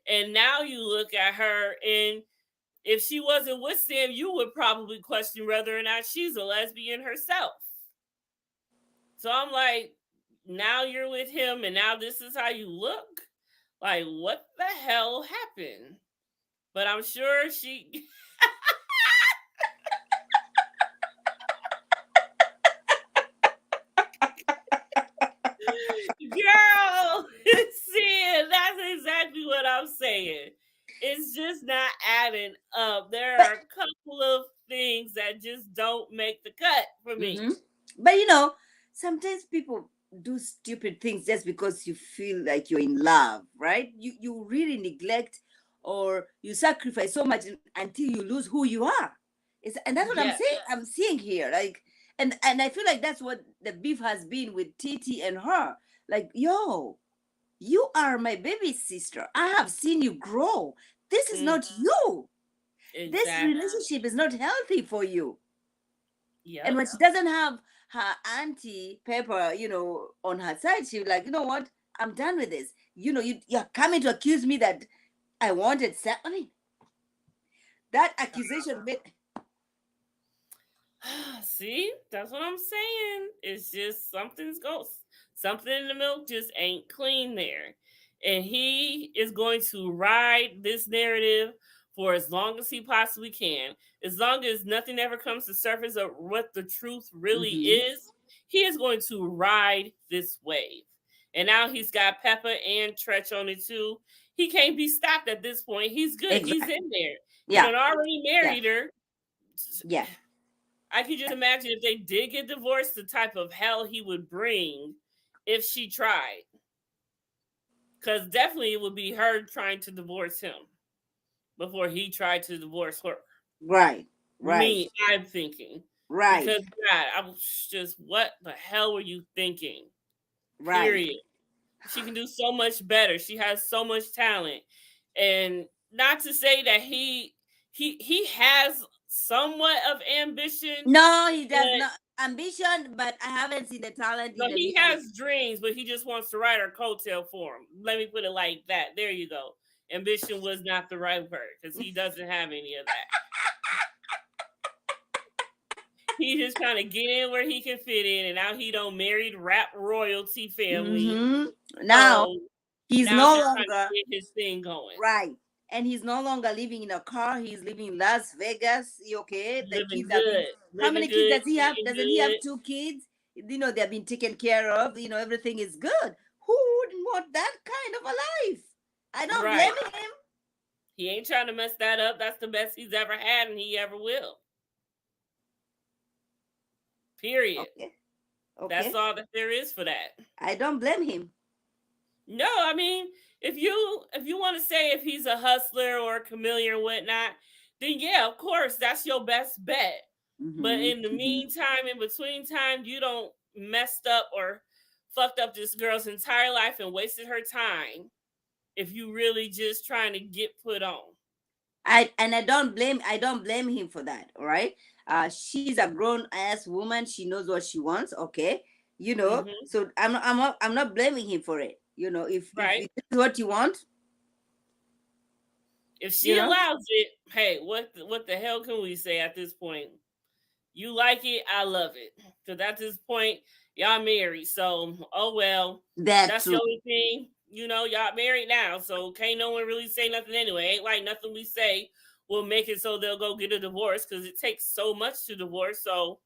And now you look at her, and if she wasn't with Sam, you would probably question whether or not she's a lesbian herself. So I'm like, now you're with him, and now this is how you look? Like, what the hell happened? But I'm sure she Girl, see, that's exactly what I'm saying. It's just not adding up. There But are a couple of things that just don't make the cut for me. mm-hmm. But sometimes people do stupid things just because you feel like you're in love, right? You really neglect or you sacrifice so much until you lose who you are. And that's what I'm Yes. saying. I'm seeing here, like, and I feel like that's what the beef has been with Titi and her. Like, yo, you are my baby sister. I have seen you grow. This is Mm, not you. This exactly. relationship is not healthy for you. And Yep. when she doesn't have her auntie Pepper, on her side, she's like, you know what? I'm done with this. You're coming to accuse me that I wanted sex. I mean, that accusation made. See, that's what I'm saying. It's just something in the milk just ain't clean there. And he is going to ride this narrative for as long as he possibly can. As long as nothing ever comes to surface of what the truth really Mm-hmm. is, he is going to ride this wave. And now he's got Peppa and Tretch on it too. He can't be stopped at this point. He's good. He's Exactly. in there. He Yeah. done already Yeah. married her. Yeah. I could just imagine if they did get divorced, the type of hell he would bring if she tried. Because definitely it would be her trying to divorce him before he tried to divorce her. Right. Right. Me, I'm thinking. Right. Because, God, I was just, what the hell were you thinking? Right. Period. She can do so much better. She has so much talent. And not to say that he has somewhat of ambition, No, he does but not ambition, but I haven't seen the talent no, in the he music. has dreams, but he just wants to ride her coattail for him. Let me put it like that. There you go. Ambition was not the right word because he doesn't have any of that. He just trying to get in where he can fit in, and now he don't married rap royalty family. Mm-hmm. Now So he's now no he's trying to longer get his thing going. right. And he's no longer living in a car. He's living in Las Vegas. Okay. The Living kids have been. good. How Living many kids good, does he have? eating Doesn't he have good. two kids? They've been taken care of. Everything is good. Who wouldn't want that kind of a life? I don't blame Right. him. He ain't trying to mess that up. That's the best he's ever had, and he ever will. Period. Okay. That's Okay. all that there is for that. I don't blame him. No, I mean, if you want to say if he's a hustler or a chameleon or whatnot, then yeah, of course, that's your best bet. But Mm-hmm. in the Mm-hmm. meantime, in between time, you don't messed up or fucked up this girl's entire life and wasted her time if you really just trying to get put on. I don't blame him for that. All right. She's a grown ass woman. She knows what she wants. Okay. Hmm. So I'm not blaming him for it. If Right? this is what you want, If you she know. allows it, hey, what the hell can we say at this point? You like it, I love it. Because at this point, y'all married. So, oh well. That That's the too. only thing. Y'all married now. So can't no one really say nothing anyway. Ain't like nothing we say will make it so they'll go get a divorce because it takes so much to divorce. So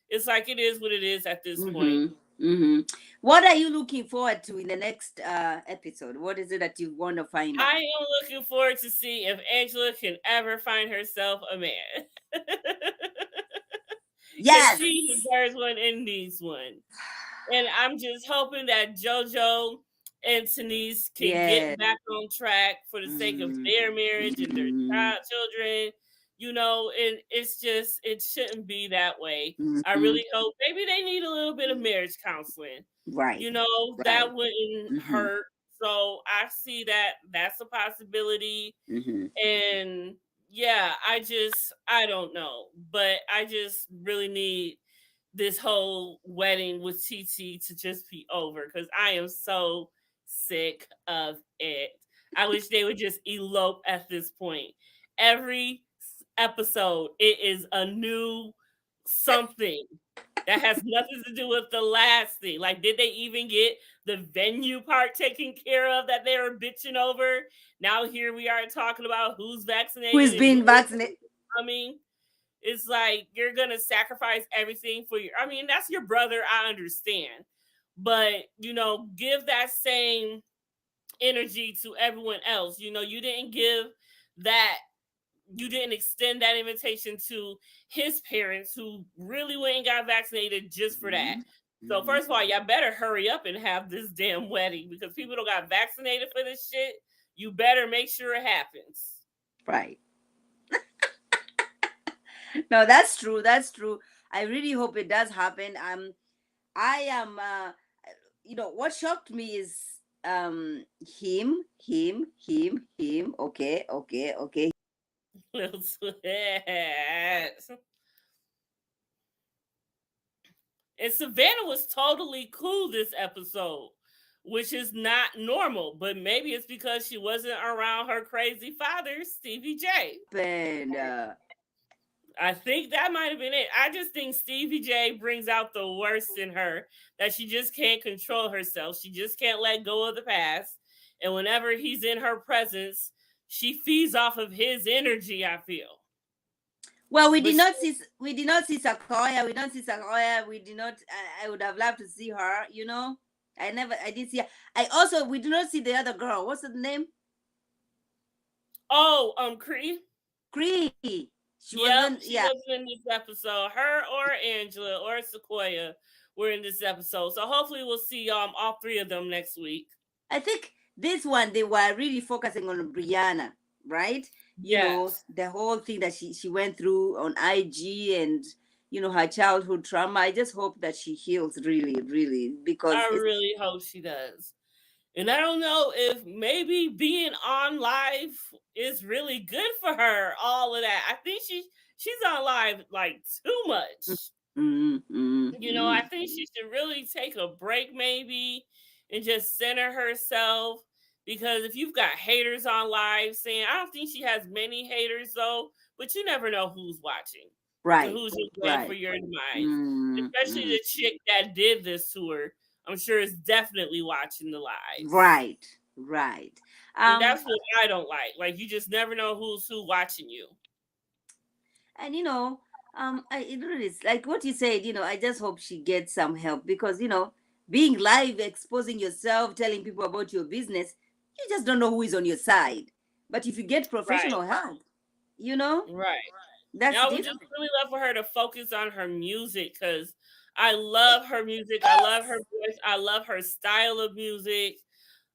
it's like it is what it is at this point. Mm-hmm. Mm-hmm. What are you looking forward to in the next episode? What is it that you want to find I out? am looking forward to see if Angela can ever find herself a man. Because Yes. she deserves one and needs one. And I'm just hoping that JoJo and Denise can Yeah. get back on track for the sake of Mm, their marriage and their mm, children, and it's just it shouldn't be that way. I mm. really hope maybe they need a little bit of marriage counseling. Right. Right. That wouldn't Mm-hmm. hurt. So I see that that's a possibility. Mm-hmm. And yeah, I don't know, but I just really need this whole wedding with TT to just be over because I am so sick of it. I wish they would just elope at this point. Every episode, it is a new something that has nothing to do with the last thing. Like, did they even get the venue part taken care of that they were bitching over? Now here we are talking about who's Who is vaccinated and being who vaccinated? isn't coming. It's like you're gonna sacrifice everything for your. I mean, that's your brother. I understand, but give that same energy to everyone else. You didn't give that. You didn't extend that invitation to his parents, who really went and got vaccinated just for that. Mm-hmm. So Mm-hmm. first of all, y'all better hurry up and have this damn wedding because people don't got vaccinated for this shit. You better make sure it happens. Right. No, that's true. That's true. I really hope it does happen. I am. What shocked me is him. Okay, okay, okay. Little twist. And Savannah was totally cool this episode, which is not normal, but maybe it's because she wasn't around her crazy father, Stevie J. And I think that might have been it. I just think Stevie J brings out the worst in her, that she just can't control herself. She just can't let go of the past. And whenever he's in her presence, she feeds off of his energy, I feel. well, we But did she, not see Sequoia. We don't see Sequoia. We did not. I would have loved to see her. I didn't see her. We do not see the other girl. What's her name? oh, Cree. Cree. She Yep, wasn't. she Yeah, wasn't in this episode. Her or Angela or Sequoia were in this episode. So hopefully we'll see all three of them next week. I think this one they were really focusing on Briana, right? Yes. The whole thing that she went through on IG and her childhood trauma. I just hope that she heals really, really because I it's really hope she does. And I don't know if maybe being on live is really good for her. All of that. I think she's on live like too much. mm, mm, I mm, think she should really take a break maybe and just center herself. Because if you've got haters on live saying, I don't think she has many haters though, but you never know who's watching to right, who's your plan for right, your demise. mm, Especially mm, the chick that did this to her, I'm sure is definitely watching the lives. right, right. And Um, that's what I don't like. Like you just never know who's who watching you. and it really is like what you said. I just hope she gets some help because being live, exposing yourself, telling people about your business, you just don't know who is on your side. But if you get Right. professional help, you know Right. And that's I would just different. really love for her to focus on her music because I love her music. I love her voice. I love her style of music.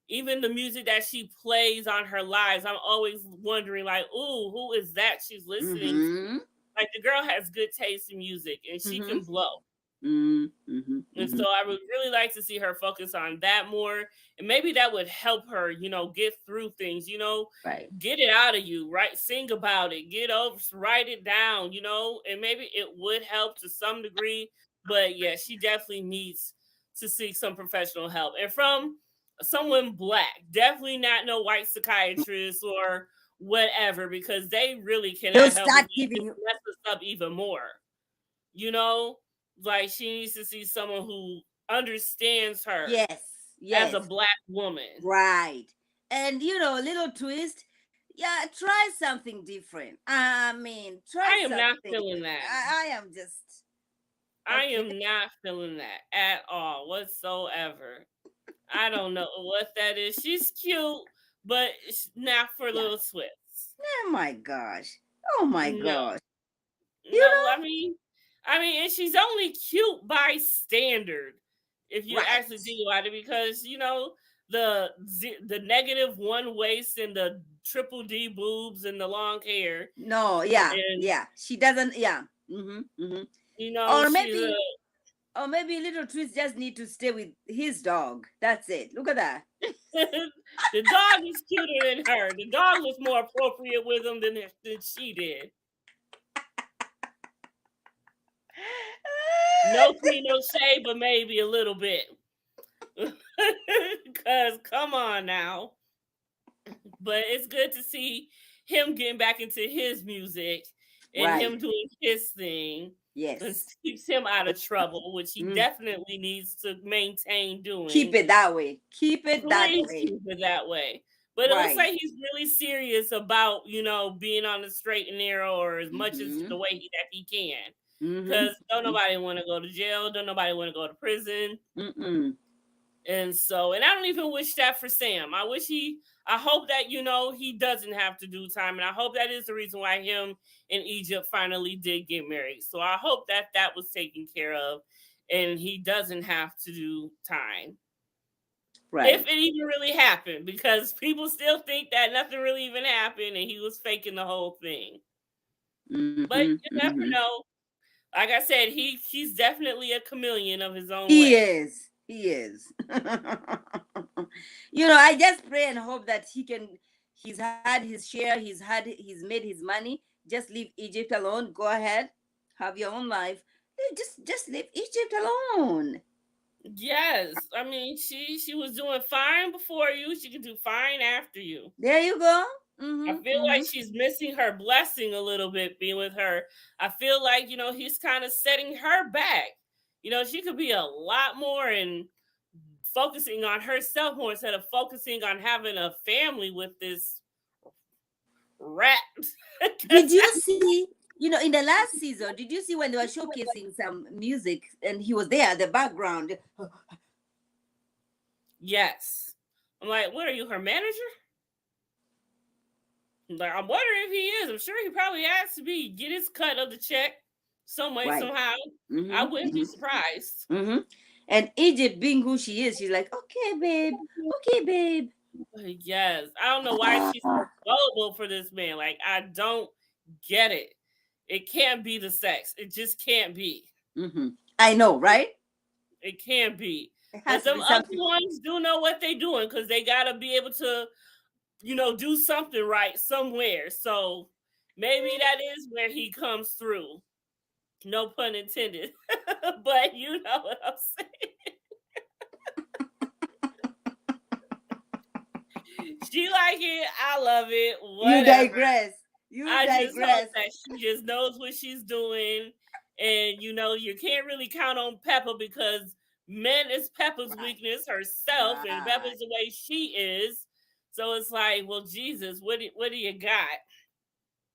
Even the music that she plays on her lives, I'm always wondering, like, ooh, who is that she's listening to? Mm-hmm. Like, the girl has good taste in music and she Mm-hmm. can blow. Mm-hmm. And Mm-hmm. so I would really like to see her focus on that more. And maybe that would help her, get through things, Right. get it out of you, right? Sing about it, get over, write it down, and maybe it would help to some degree. But yeah, she definitely needs to seek some professional help. And from someone black, definitely not no white psychiatrist or whatever, because they really They'll cannot help us. start They giving just you. mess us up even more, you know? Like she needs to see someone who understands her Yes. as a Yes. black woman. Right. And a little twist. Yeah, try something different. I mean, try I am not something. feeling that. I am just I okay. am not feeling that at all whatsoever. I don't know what that is. She's cute, but it's not for Yeah. little twists. Oh my gosh. Oh my No, gosh. You no. know? And she's only cute by standard. If you Right. actually think about it, because the negative one waist and the triple D boobs and the long hair, No, yeah, and yeah. She doesn't. Yeah. you know Or she's maybe, or maybe little Twist just need to stay with his dog. That's it. Look at that. the dog is cuter than her. The dog was more appropriate with him than she did. No tea, no shade, but maybe a little bit. Because come on now. But it's good to see him getting back into his music and Right. him doing his thing. This Yes. keeps him out of trouble, which he Mm. definitely needs to maintain Keep doing. it that way. Keep it that Please way. keep it that way. But it looks Right. like he's really serious about, being on the straight and narrow, or as much as Mm-hmm. the way that he can. Mm-hmm. Because don't nobody want to go to jail, don't nobody want to go to prison. Mm-mm. And so, and I don't even wish that for Sam. I hope that, he doesn't have to do time. And I hope that is the reason why him and Egypt finally did get married. So I hope that that was taken care of and he doesn't have to do time. If Right. it even really happened, because people still think that nothing really even happened and he was faking the whole thing. But Mm-hmm. you never Mm-hmm. know. Like I said, he's definitely a chameleon of his own He way. is. He is. I just pray and hope that he can. He's had his share. He's made his money. Just leave Egypt alone. Go ahead, have your own life. Just leave Egypt alone. Yes, I mean she was doing fine before you. She can do fine after you. There you go. I Mm-hmm. feel like Mm-hmm. she's missing her blessing a little bit being with her. I feel like he's kind of setting her back. She could be a lot more and focusing on herself more instead of focusing on having a family with this rat. Did you see? In the last season, did you see when they were showcasing some music and he was there, the background? Yes, I'm like, what are you, her manager? Like, I'm wondering if he is. I'm sure he probably has to get his cut of the check some way, Right. somehow. I Mm-hmm. wouldn't be surprised. Mm-hmm. And Egypt being who she is, she's like, okay, babe. Okay, babe. But yes, I don't know why she's so gullible for this man. Like, I don't get it. It can't be the sex. It just can't be. Mm-hmm. I know, right? It can't be. It But has to them be other something. ones do know what they're doing because they gotta be able to, do something right somewhere. So maybe that is where he comes through. No pun intended. But you know what I'm saying. She like it, I love it, You whatever. digress. You I just hope digress. that she just knows what she's doing. And you can't really count on Peppa because men is Peppa's Right. weakness herself, and Right. Peppa's the way she is. So it's like, well, Jesus, what do you got?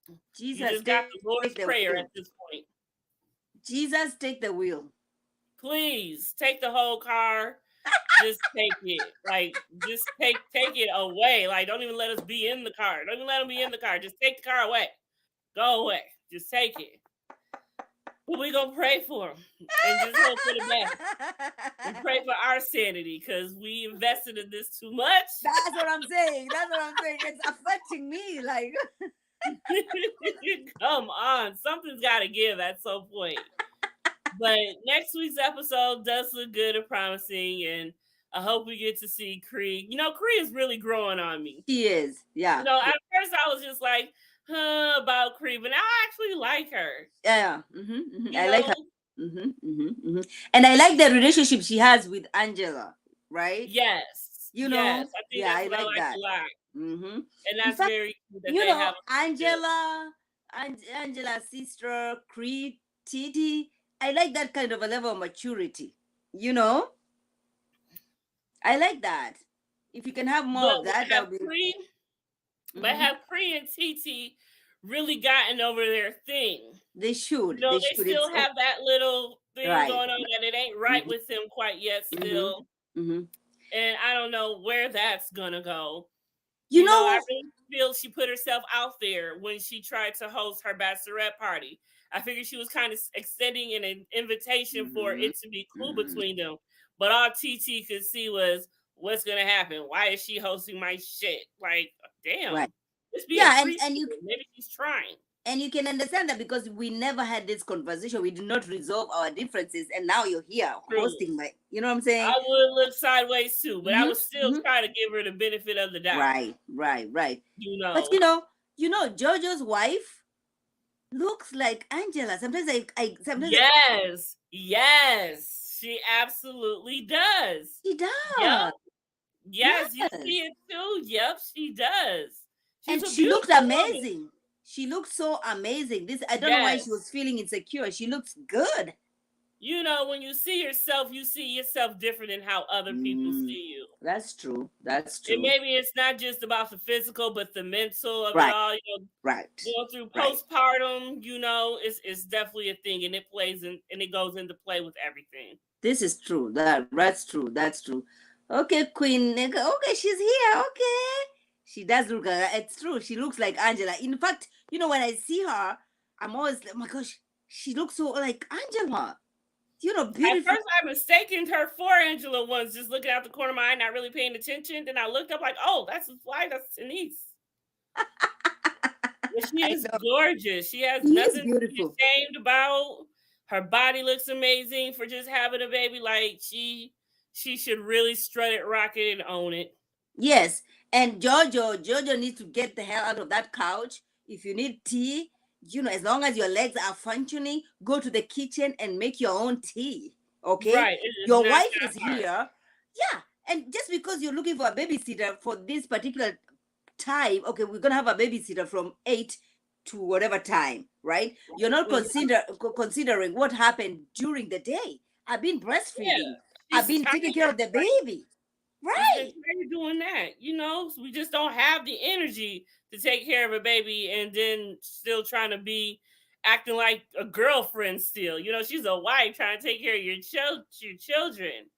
You Jesus, just got take the the Lord's wheel. Prayer at this point. Jesus, take the wheel. Please take the whole car. Just take it. Like, just take it away. Like, don't even let us be in the car. Don't even let them be in the car. Just take the car away. Go away. Just take it. But we gonna pray for him and just hope for the best. And pray for our sanity because we invested in this too much. That's what I'm saying. That's what I'm saying. It's affecting me. Like, Come on, something's got to give at some point. But next week's episode does look good and promising, and I hope we get to see Cree. Cree is really growing on me. he is. Yeah. At first I was just like, about Cree, but now I actually like her. Yeah. Mm-hmm, mm-hmm. You I like her. know? Mm-hmm, mm-hmm, mm-hmm. And I like the relationship she has with Angela, right? Yes. Yes. I think Yeah, that's I what I like like that. a lot. Mm-hmm. And In that's fact, very cute that they have a friendship. Angela's sister, Creed, Titi. I like that kind of a level of maturity. You know, I like that. If you can have more But of that, that would be. Mhm. have Cree and TT really gotten over their thing? They should. They They should. still It's have that little thing right. going on that it ain't right Mm-hmm. with him quite yet Mm-hmm. still. Mm-hmm. And I don't know where that's gonna go. You I know. really feel she put herself out there when she tried to host her bachelorette party. I figured she was kind of extending an invitation for Mhm, it to be cool mhm. between them. But all TT could see was, what's gonna happen? Why is she hosting my shit? Like, Right. damn, just be Yeah, appreciative. Maybe she's trying. and you can understand that because we never had this conversation. We did not resolve our differences, and now you're here True. hosting my. You know what I'm saying? I would look sideways too, but I Mm-hmm. was still Mm-hmm. trying to give her the benefit of the doubt. Right. Right. Right. You But know. Jojo's wife looks like Angela. Sometimes Yes. Yes. She absolutely does. she Yep. does. Yes, you Yes. see it too. Yep, she does. She's And a she looked beautiful woman. amazing. She looked so amazing. This I don't know why she Yes. was feeling insecure. She looks good. You know, when you see yourself different than how other people Mm, see you. that's true. That's And true. maybe it's not just about the physical, but the mental of it Right. all. Right. Going through Right. postpartum, it's definitely a thing, and it plays in and it goes into play with everything. This is true. That's true. That's true. Okay, Queen. Okay, she's here. Okay. She does look. It's true. She looks like Angela. In fact, when I see her, I'm always like, oh my gosh, she looks so like Angela. At Beautiful. first, I mistaken her for Angela once, just looking out the corner of my eye, not really paying attention. Then I looked up, like, oh, that's Denise. But she I is know. gorgeous. She has She is nothing to be beautiful. ashamed about. Her body looks amazing for just having a baby. Like she should really strut it, rock it, and own it. Yes. And Jojo needs to get the hell out of that couch. If you need tea, as long as your legs are functioning, go to the kitchen and make your own tea. Okay? Right. It is Your not wife that is hard. here. Yeah. And just because you're looking for a babysitter for this particular time, okay, we're gonna have a babysitter from 8 to whatever time, right? You're not Mhm. considering what happened during the day. I've been Yeah. breastfeeding. I've She's been tired. taking care of the baby. She's been Right. tired of doing that. So we just don't have the energy to take care of a baby and then still trying to be acting like a girlfriend still. She's a wife trying to take care of your children.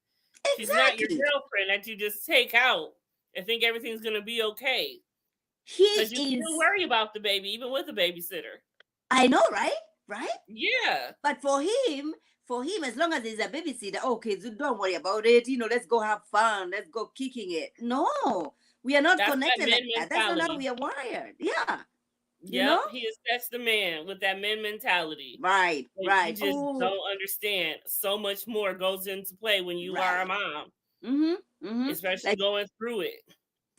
She's not your Exactly. girlfriend that you just take out and think everything's gonna be okay. He Because you still is, worry about the baby, even with a babysitter. I know, right? Right? Yeah. But for him, as long as there's a babysitter, okay, so don't worry about it. Let's go have fun. Let's go kicking it. No, we are not That's that connected like men that. That's not how mentality. we are wired. Yeah. You know? Yep, that's the man with that men mentality. Right, Like, you right. just Oh, don't understand. So much more goes into play when you are a right. mom, Mm-hmm. Mm-hmm. especially Like, going through it.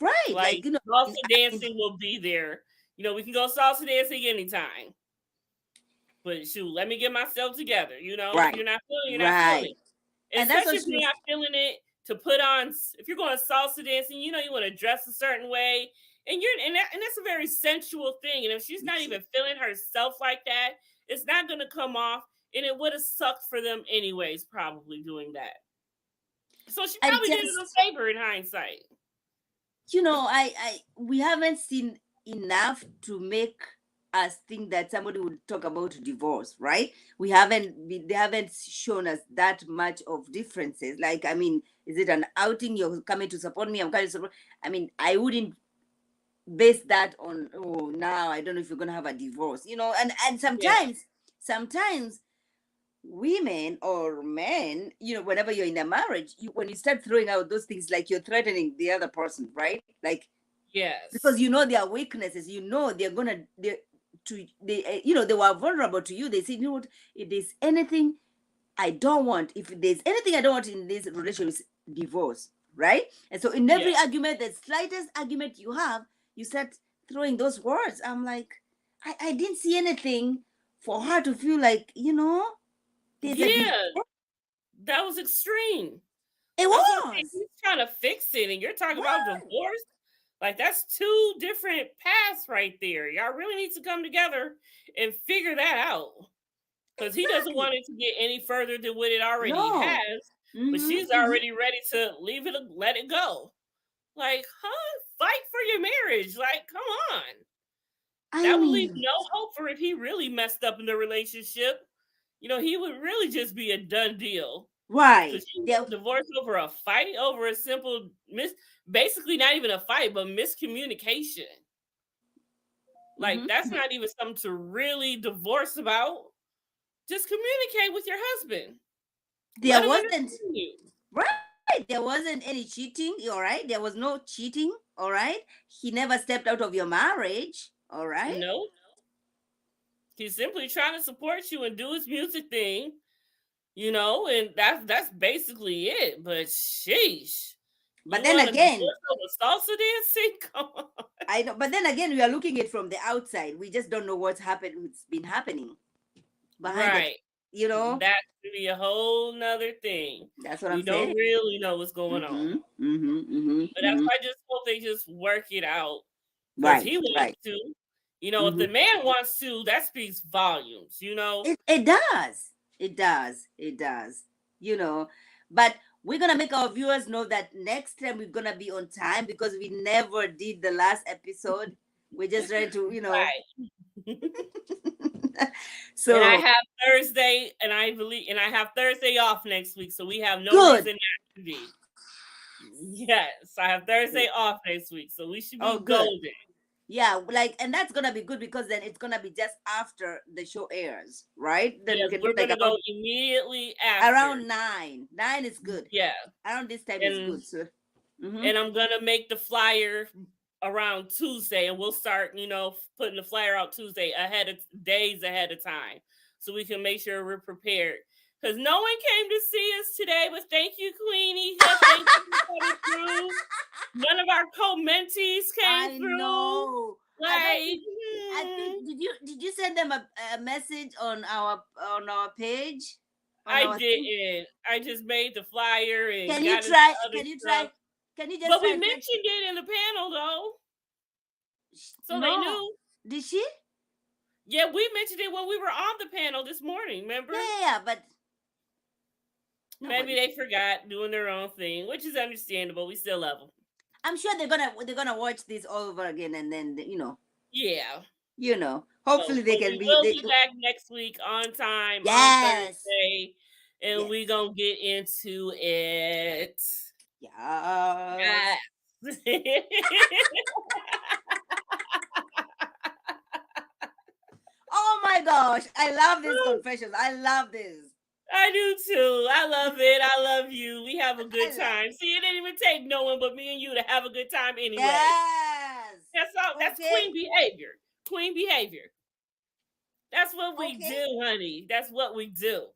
right. Like, Like, salsa dancing will be there. We can go salsa dancing anytime. But shoot, let me get myself together. If right. you're not feeling, you're not feeling Right. it. And that's Especially what if she you're was. not feeling it, to put on. If you're going salsa dancing, you want to dress a certain way, and that's a very sensual thing. And if she's not even feeling herself like that, it's not going to come off. And it would have sucked for them anyways, probably doing that. So she I probably did it a just, favor in hindsight. we haven't seen enough to make us think that somebody would talk about divorce, right? They haven't shown us that much of differences. Like, I mean, is it an outing? You're coming to support me. I'm coming to support. I mean, I wouldn't base that on, oh, now I don't know if you're gonna have a divorce. And Yeah. sometimes women or men, whenever you're in a marriage, when you start throwing out those things, like you're threatening the other person, right? Like, because Yes. their weaknesses, they're gonna they were vulnerable to you. They say, what, if there's anything I don't want in this relationship, divorce, right? And so in Yeah. every argument, the slightest argument you have, you start throwing those words. I'm like, I didn't see anything for her to feel like, there's a divorce. Yeah. That was extreme. It I was gonna say was. he's trying to fix it, and you're talking about What? divorce. Like, that's two different paths right there. Y'all really need to come together and figure that out. Because he doesn't Exactly. want it to get any further than what it already No. has, but Mm-hmm, she's mm-hmm. already ready to leave it, let it go. Like, huh? Fight for your marriage. Like, come on. I That would leave mean, no hope for if he really messed up in the relationship. He would really just be a done deal. So right. she There. got divorced over a fight, over a simple basically not even a fight, but miscommunication. Like, Mm-hmm, that's mm-hmm. not even something to really divorce about. Just communicate with your husband. There Let him wasn't. understand you. Right. Right, there wasn't any cheating, all right? There was no cheating, all right? He never stepped out of your marriage, all right? No, he's simply trying to support you and do his music thing, and that's basically it. But sheesh, But you then want to again, divorce over salsa dancing? Come on. I know, but then again, we are looking at it from the outside. We just don't know what's happened, what's been happening behind the, Right. you know? That could be a whole nother thing. That's what We I'm don't saying. really know what's going on. Mm-hmm, mm-hmm, mm-hmm, But that's mm-hmm. why I just hope they just work it out. Because Right, he wants right. to. If Mm-hmm. the man wants to, that speaks volumes. It does. It does. It does. You know, but we're gonna make our viewers know that next time we're gonna be on time because we never did the last episode. We're just trying to, Right. And I so have Thursday, and I have Thursday off next week, so we have no good. reason not to be. Yes, I have Thursday off next week, so we should Oh, be good. golden. Yeah, like, and that's gonna be good because then it's gonna be just after the show airs, right? Then we Yes, can do we're like gonna about go immediately after. around 9. 9 is good. Yeah, Around this time is and good. So, mm-hmm. and I'm gonna make the flyer around Tuesday, and we'll start, putting the flyer out Tuesday days ahead of time, so we can make sure we're prepared. Because no one came to see us today, but thank you, Queenie. Yes, thank you for coming through. None of our co-mentees came I through. know. Like, I think did you send them a message on our page on I our thing? didn't. I just made the flyer and Can you got into try? other Can you stuff. try? Can you just But try we and send? mentioned it in the panel, though, so they No, knew. did she? Yeah, we mentioned it when we were on the panel this morning. Remember? Yeah, but Maybe nobody. they forgot doing their own thing, which is understandable. We still love them. I'm sure they're gonna watch this all over again, and then Yeah. hopefully they But can we be. will be back next week on time on Yes, Thursday, and yes, we gonna get into it. yes. Yes. Oh my gosh, I love these confessions. I love this. I do too. I love it. I love you. We have a good I love. time. See, it didn't even take no one but me and you to have a good time anyway. Yes. That's all. That's Okay. queen behavior. Queen behavior. That's what we Okay. do, honey. That's what we do.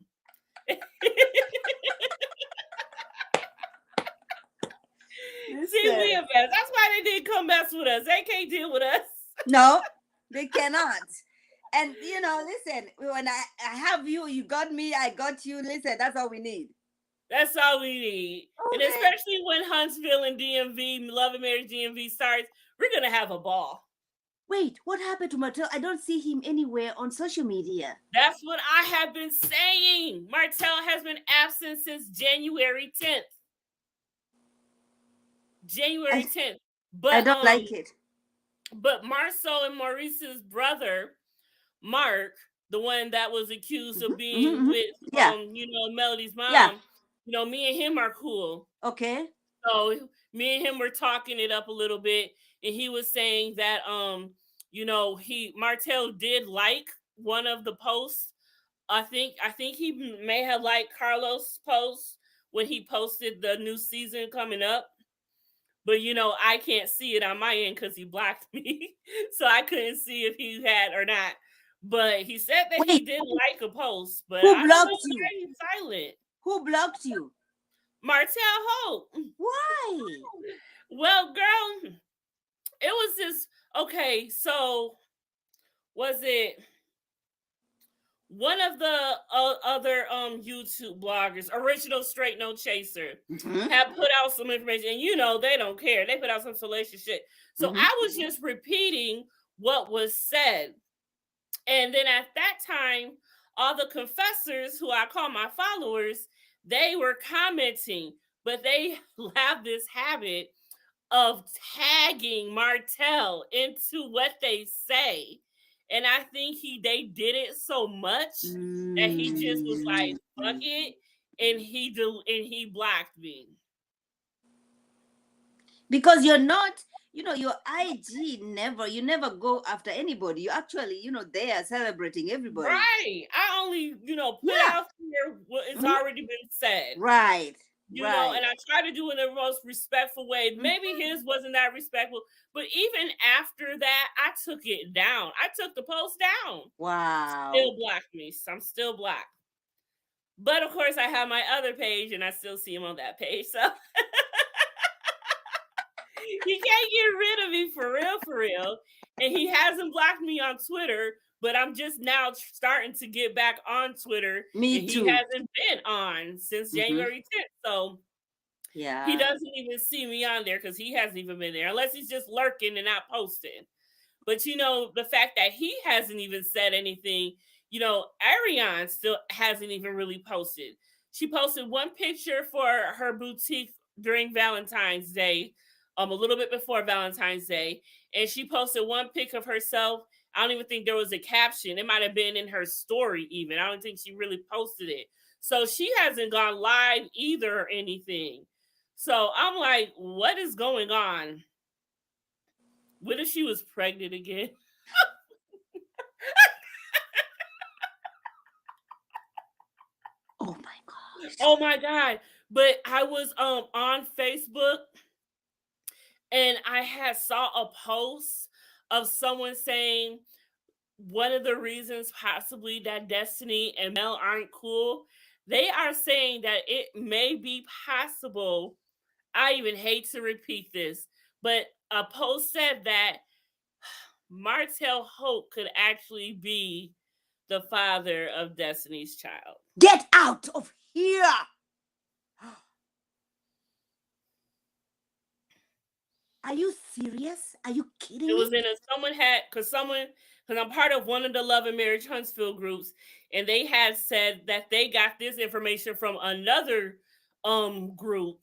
See, we a mess. That's why they didn't come mess with us. They can't deal with us. No, they cannot. And listen, when I have you, you got me, I got you. Listen, that's all we need. That's all we need. Okay. And especially when Huntsville and DMV, Love and Marriage DMV starts, we're going to have a ball. Wait, what happened to Martel? I don't see him anywhere on social media. That's what I have been saying. Martel has been absent since January 10th. January 10th. But I don't like it. But Marceau and Maurice's brother, Mark, the one that was accused of being with Melody's mom, Yeah. Me and him are cool. Okay. So me and him were talking it up a little bit, and he was saying that Martel did like one of the posts. I think he may have liked Carlos' post when he posted the new season coming up. But I can't see it on my end because he blocked me, so I couldn't see if he had or not. But he said that he did like a post, but who I don't blocked know you? why he's silent. Who blocked you? Martel Hope. Why? Well, girl, it was this. Okay, so was it one of the other YouTube bloggers, Original Straight No Chaser, have put out some information, and they don't care. They put out some salacious shit. So I was just repeating what was said. And then at that time, all the confessors, who I call my followers, they were commenting, but they have this habit of tagging Martel into what they say. And I think they did it so much that he just was like, fuck it, and he blocked me. Because you're not, your IG you never go after anybody. You actually, there celebrating everybody. Right. I only, put out here what has already been said. Right. you know, and I try to do it in the most respectful way. Maybe his wasn't that respectful, but even after that, I took it down. I took the post down. Wow. Still blocked me. So I'm still blocked. But of course, I have my other page, and I still see him on that page. So he can't get rid of me for real, for real. And he hasn't blocked me on Twitter, but I'm just now starting to get back on Twitter. Me and too. He hasn't been on since January 10th. So yeah, he doesn't even see me on there because he hasn't even been there, unless he's just lurking and not posting. But you know, the fact that he hasn't even said anything, you know, Ariane still hasn't even really posted. She posted one picture for her boutique during Valentine's Day, a little bit before Valentine's Day, and she posted one pic of herself. I don't even think there was a caption. It might have been in her story even. I don't think she really posted it. So she hasn't gone live either or anything. So I'm like, what is going on? What if she was pregnant again? oh my gosh. Oh my god. But I was on Facebook and I had saw a post of someone saying one of the reasons possibly that Destiny and Mel aren't cool, they are saying that it may be possible. I even hate to repeat this, but a post said that Martell Hope could actually be the father of Destiny's child. Get out of here. Are you serious? Are you kidding It me? was in a because I'm part of one of the Love and Marriage Huntsville groups, and they had said that they got this information from another group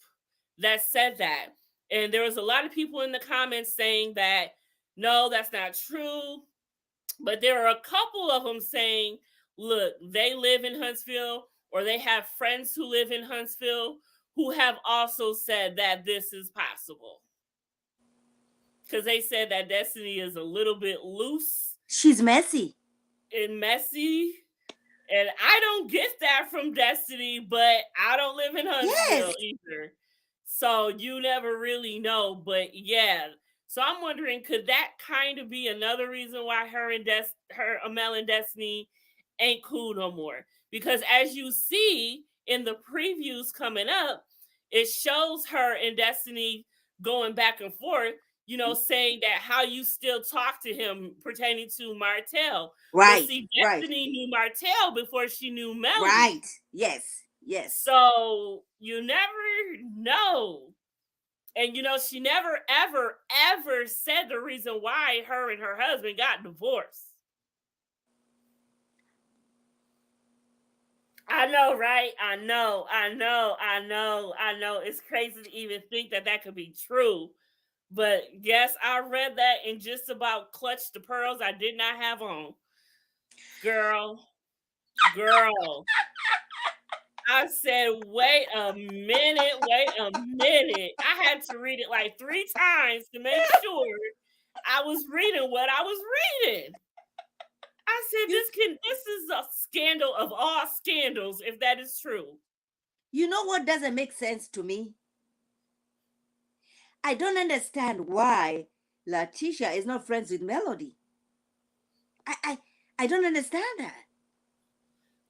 that said that. And there was a lot of people in the comments saying that no, that's not true. But there are a couple of them saying, look, they live in Huntsville or they have friends who live in Huntsville who have also said that this is possible. Because they said that Destiny is a little bit loose. She's messy. And messy. And I don't get that from Destiny, but I don't live in Huntsville either. So you never really know. But yeah. So I'm wondering, could that kind of be another reason why Amel and Destiny ain't cool no more? Because as you see in the previews coming up, it shows her and Destiny going back and forth, you know, saying that how you still talk to him pertaining to Martell. Right. But see, Destiny knew Martell before she knew Melody. Right. Yes. Yes. So you never know. And you know, she never, ever, ever said the reason why her and her husband got divorced. I know, right? I know. It's crazy to even think that that could be true. But yes, I read that and just about clutched the pearls I did not have on. Girl. I said, wait a minute. I had to read it like 3 times to make sure I was reading what I was reading. I said, this is a scandal of all scandals, if that is true. You know what doesn't make sense to me? I don't understand why Letitia is not friends with Melody. I don't understand that.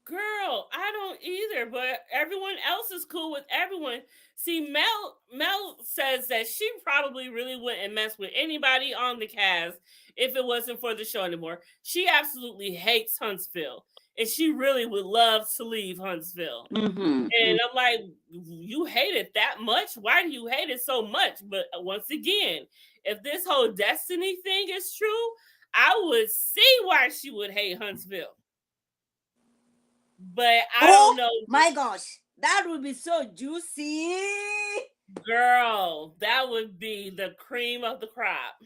Girl, I don't either, but everyone else is cool with everyone. See, Mel says that she probably really wouldn't mess with anybody on the cast if it wasn't for the show anymore. She absolutely hates Huntsville, and she really would love to leave Huntsville. Mm-hmm. And I'm like, you hate it that much? Why do you hate it so much? But once again, if this whole Destiny thing is true, I would see why she would hate Huntsville. But I don't know. My gosh, that would be so juicy. Girl, that would be the cream of the crop.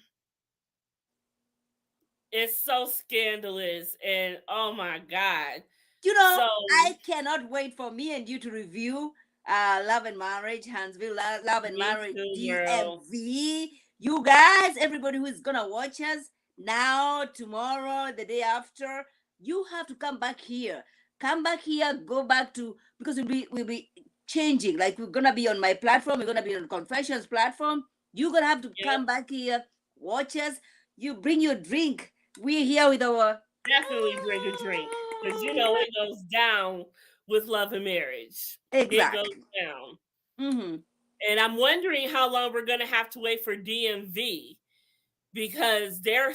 It's so scandalous. And oh my God. You know, I cannot wait for me and you to review Love and Marriage, Huntsville, Love and Marriage, DMV. You guys, everybody who is going to watch us now, tomorrow, the day after, you have to come back here. Come back here, go back to, because we'll be changing. Like we're gonna be on my platform, we're gonna be on Confessions platform. You're gonna have to Yep, come back here, watch us. You bring your drink. We're here with our definitely bring a drink because you know it goes down with love and marriage. It goes exactly. down, Mm-hmm. and I'm wondering how long we're gonna have to wait for DMV because they're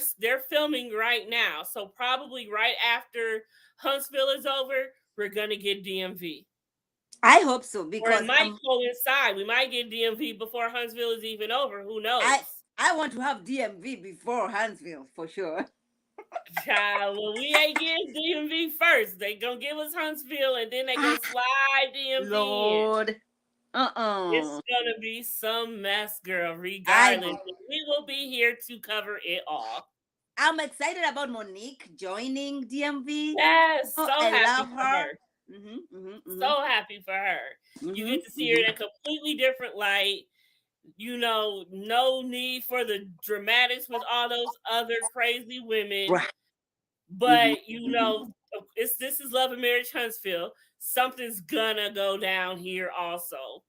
filming right now. So probably right after Huntsville is over, we're gonna get DMV. I hope so Or it because might coincide. We might get DMV before Huntsville is even over. Who I knows? I want to have DMV before Huntsville for sure. Child, well, we ain't getting DMV first. They gonna give us Huntsville and then they gonna Ah, slide DMV in. Lord. It's Uh-uh. gonna be some mess, girl, I regardless. We will be here to cover it all. I'm excited about Monique joining DMV. Yes, Oh, so I happy love for her. her. Mm-hmm, mm-hmm, So happy for her. You mm-hmm, get to see her mm-hmm. in a completely different light. You know, no need for the dramatics with all those other crazy women. Right. Mm-hmm, But you mm-hmm. know, it's this is Love and Marriage Huntsville. Something's gonna go down here also,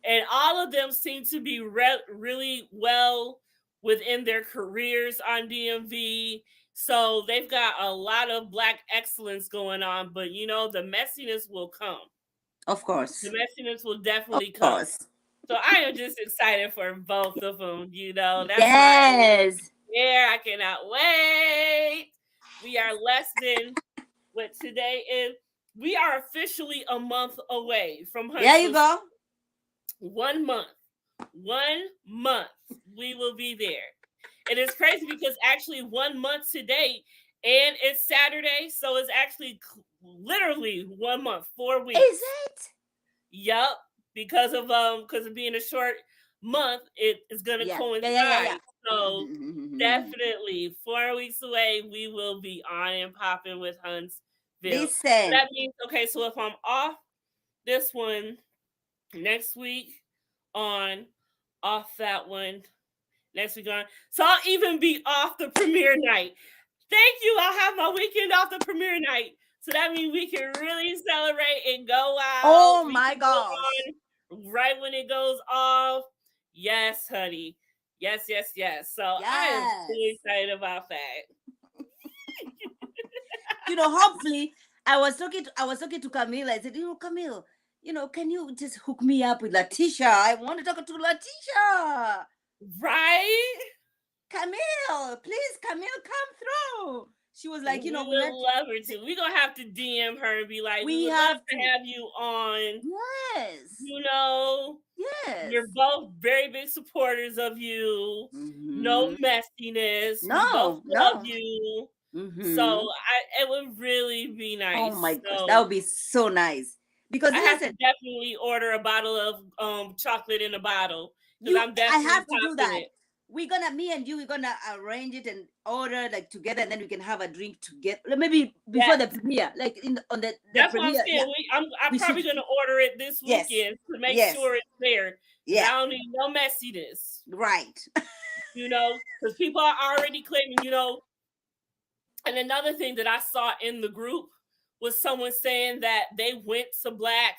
and all of them seem to be really well within their careers on DMV. So they've got a lot of black excellence going on, but you know, the messiness will come. Of The course. messiness will Of definitely come. course. So I am just excited for both of them. You know, that's why Yes. yeah, I cannot wait. We are less than what today is. We are officially a month away from There you Huntsville. go. 1 month. 1 month. We will be there. And it's crazy because actually 1 month today, and it's Saturday, so it's actually literally 1 month, 4 weeks. Is it? Yup, because of being a short month, it is gonna Yeah. Yeah, yeah, yeah, yeah. coincide. So Mm-hmm. definitely 4 weeks away, we will be on and popping with Huntsville. So Listen. that means okay, so if I'm off this one next week on off that one next week on. So I'll even be off the premiere night. Thank you. I'll have my weekend off the premiere night. So that means we can really celebrate and go out. Oh We my can go gosh. on right when it goes off. Yes, honey. Yes, yes, yes. So I am really Yes. excited about that. Hopefully, I was talking to Camille. I said, Camille, can you just hook me up with Letitia? I want to talk to Letitia. Right? Camille, please, Camille, come through. She was like, We we would met. love her to. We're gonna have to DM her and be like, we We would love have to to. have you on. Yes. You know, we're Yes. both very big supporters of you. No Mm-hmm. messiness. We both No, love no. you. So Mm-hmm. it would really be Oh my nice. gosh, that So would be so nice. Because I have to listen, definitely order a bottle of chocolate in a bottle because I'm I definitely have to do popping that. it. Me and you, we're gonna arrange it and order like together, and then we can have a drink together. Maybe before the Yes. premiere, like on the That's what I'm premiere. Yeah, saying. I'm we should. probably gonna order it this Yes, weekend to make yes, sure it's there because I yeah, don't need no messiness. right. You know, because people are already claiming, and another thing that I saw in the group was someone saying that they went to black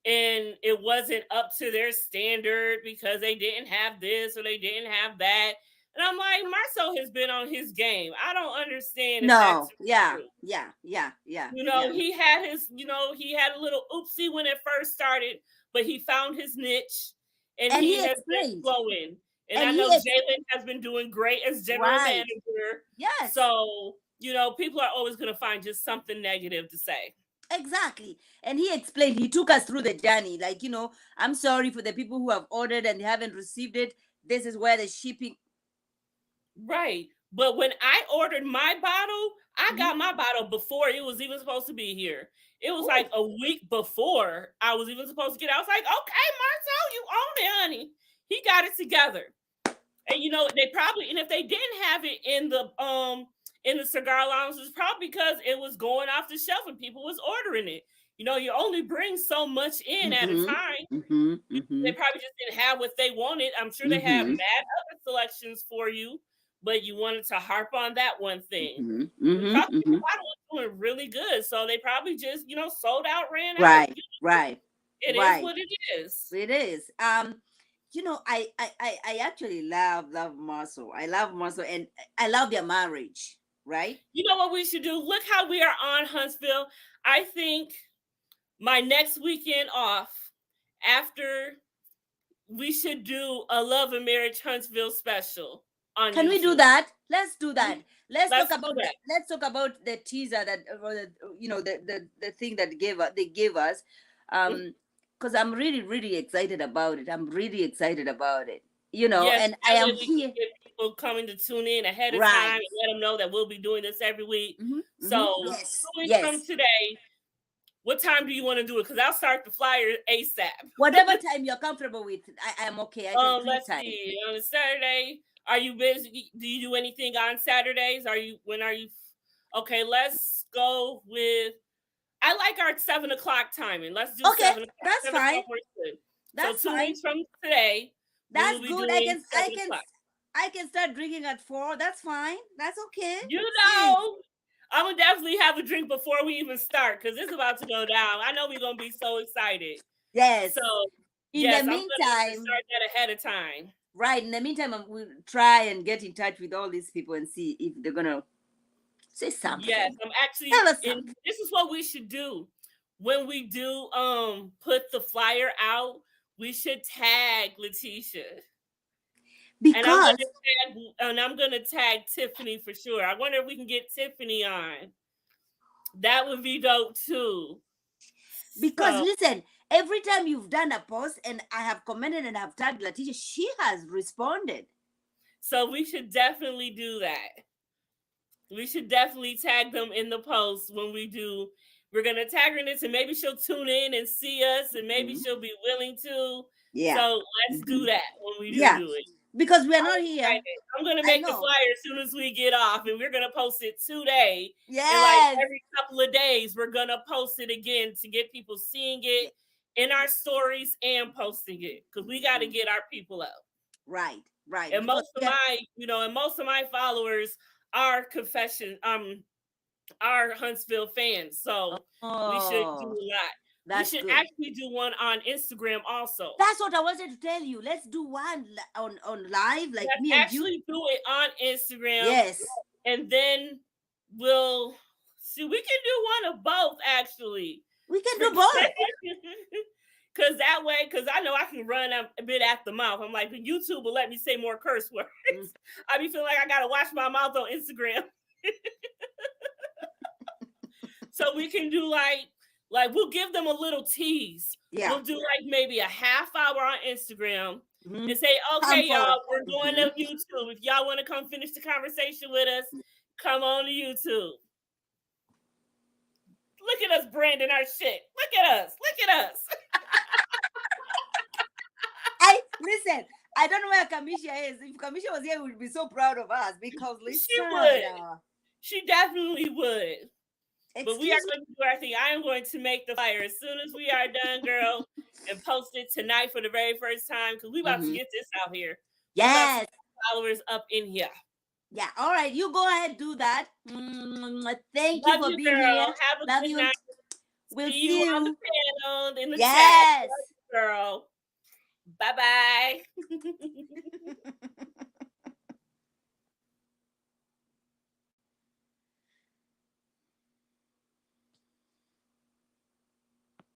and it wasn't up to their standard because they didn't have this or they didn't have that. And I'm like, Marcel has been on his game. I don't understand if that's No, yeah, true. yeah, yeah, yeah, You yeah. know, he had a little oopsie when it first started, but he found his niche and And he he has been explained, flowing. And and I he know ex- Jalen has been doing great as general right, manager. yes, So, people are always going to find just something negative to say. exactly. And he explained. He took us through the journey. Like, I'm sorry for the people who have ordered and they haven't received it. This is where the shipping. Right. But when I ordered my bottle, I Mhm. got my bottle before it was even supposed to be here. It was Ooh. like a week before I was even supposed to get it. I was like, okay, Marcel, you own it, honey. He got it together. And they probably, and if they didn't have it in the cigar lounge, it's probably because it was going off the shelf and people was ordering it. You only bring so much in at a Mhm. time. Mhm. They Mhm. probably just didn't have what they wanted. I'm sure they had Mhm. mad other selections for you, but you wanted to harp on that one thing. Mhm. We Mhm. probably the Mhm. bottle was doing really good, so they probably just sold out, ran out. Right. Right. It is Right. what it is. It is. I actually love Marcel. I love Marcel, and I love their marriage. Right. You know what we should do? Look how we are on Huntsville. I think my next weekend off after we should do a Love and Marriage Huntsville special on Can we do YouTube. that? Let's do that. Let's do that. Let's talk about the teaser that the thing that they gave us. Because I'm really excited about it. I'm really excited about it. Yes, And I that way am we can here. get people coming to tune in ahead of Right. time and let them know that we'll be doing this every week. So, Yes. 2 weeks from Yes. today, what time do you want to do it? Because I'll start the flyer ASAP. Whatever time you're comfortable with, I'm okay. I can Let's time. see. On a Saturday, are you busy? Do you do anything on Saturdays? When are you? Okay, let's go with. I like our 7:00 timing. Let's do Okay, 7:00. that's 7 fine. o'clock works good. That's So 2 fine. weeks from today, That's we will good. be doing 7:00. I can start drinking at 4. That's fine. That's okay. You know, I'm gonna definitely have a drink before we even start because it's about to go down. I know we're gonna be so excited. Yes. So In the I'm gonna meantime, start that ahead of time. right. In the meantime, we'll try and get in touch with all these people and see if they're gonna say something. Yes, I'm actually. Tell us something. This is what we should do when we do put the flyer out. We should tag Letitia. Because And I'm gonna tag Tiffany for sure. I wonder if we can get Tiffany on. That would be dope too. Because listen, every time you've done a post and I have commented and have tagged Letitia, she has responded. So we should definitely do that. We should definitely tag them in the post when we do. We're gonna tag her in this, and maybe she'll tune in and see us, and maybe she'll be willing to. Yeah. So let's do that when we do it. Because we're not here. I'm gonna make the flyer as soon as we get off, and we're gonna post it today. Yes. And like every couple of days, we're gonna post it again to get people seeing it in our stories and posting it because we got to get our people out. Right. And most of my followers are are Huntsville fans, so we should do a lot. We should actually do one on Instagram also. That's what I wanted to tell you. Let's do one on live, like me and you. Actually do it on Instagram. Yes. And then we'll see. We can do one of both, actually. We can do both. Because that way, because I know I can run a bit at the mouth. I'm like, YouTube will let me say more curse words. I be feeling like I got to watch my mouth on Instagram. So we can do like we'll give them a little tease. Yeah. We'll do like maybe a half hour on Instagram and say, okay, y'all, we're going to YouTube. If y'all want to come finish the conversation with us, come on to YouTube. Look at us branding our shit. Look at us. Look at us. Listen, I don't know where Kamisha is. If Kamisha was here, we would be so proud of us because she would. She definitely would. But we are going to do our thing. I am going to make the flyer as soon as we are done, girl, and post it tonight for the very first time because we about to get this out here. Yes. Followers up in here. Yeah. All right. You go ahead, do that. Thank you for being here. Have a good night. We'll see you on the panel in the chat. Love you, girl. Bye-bye.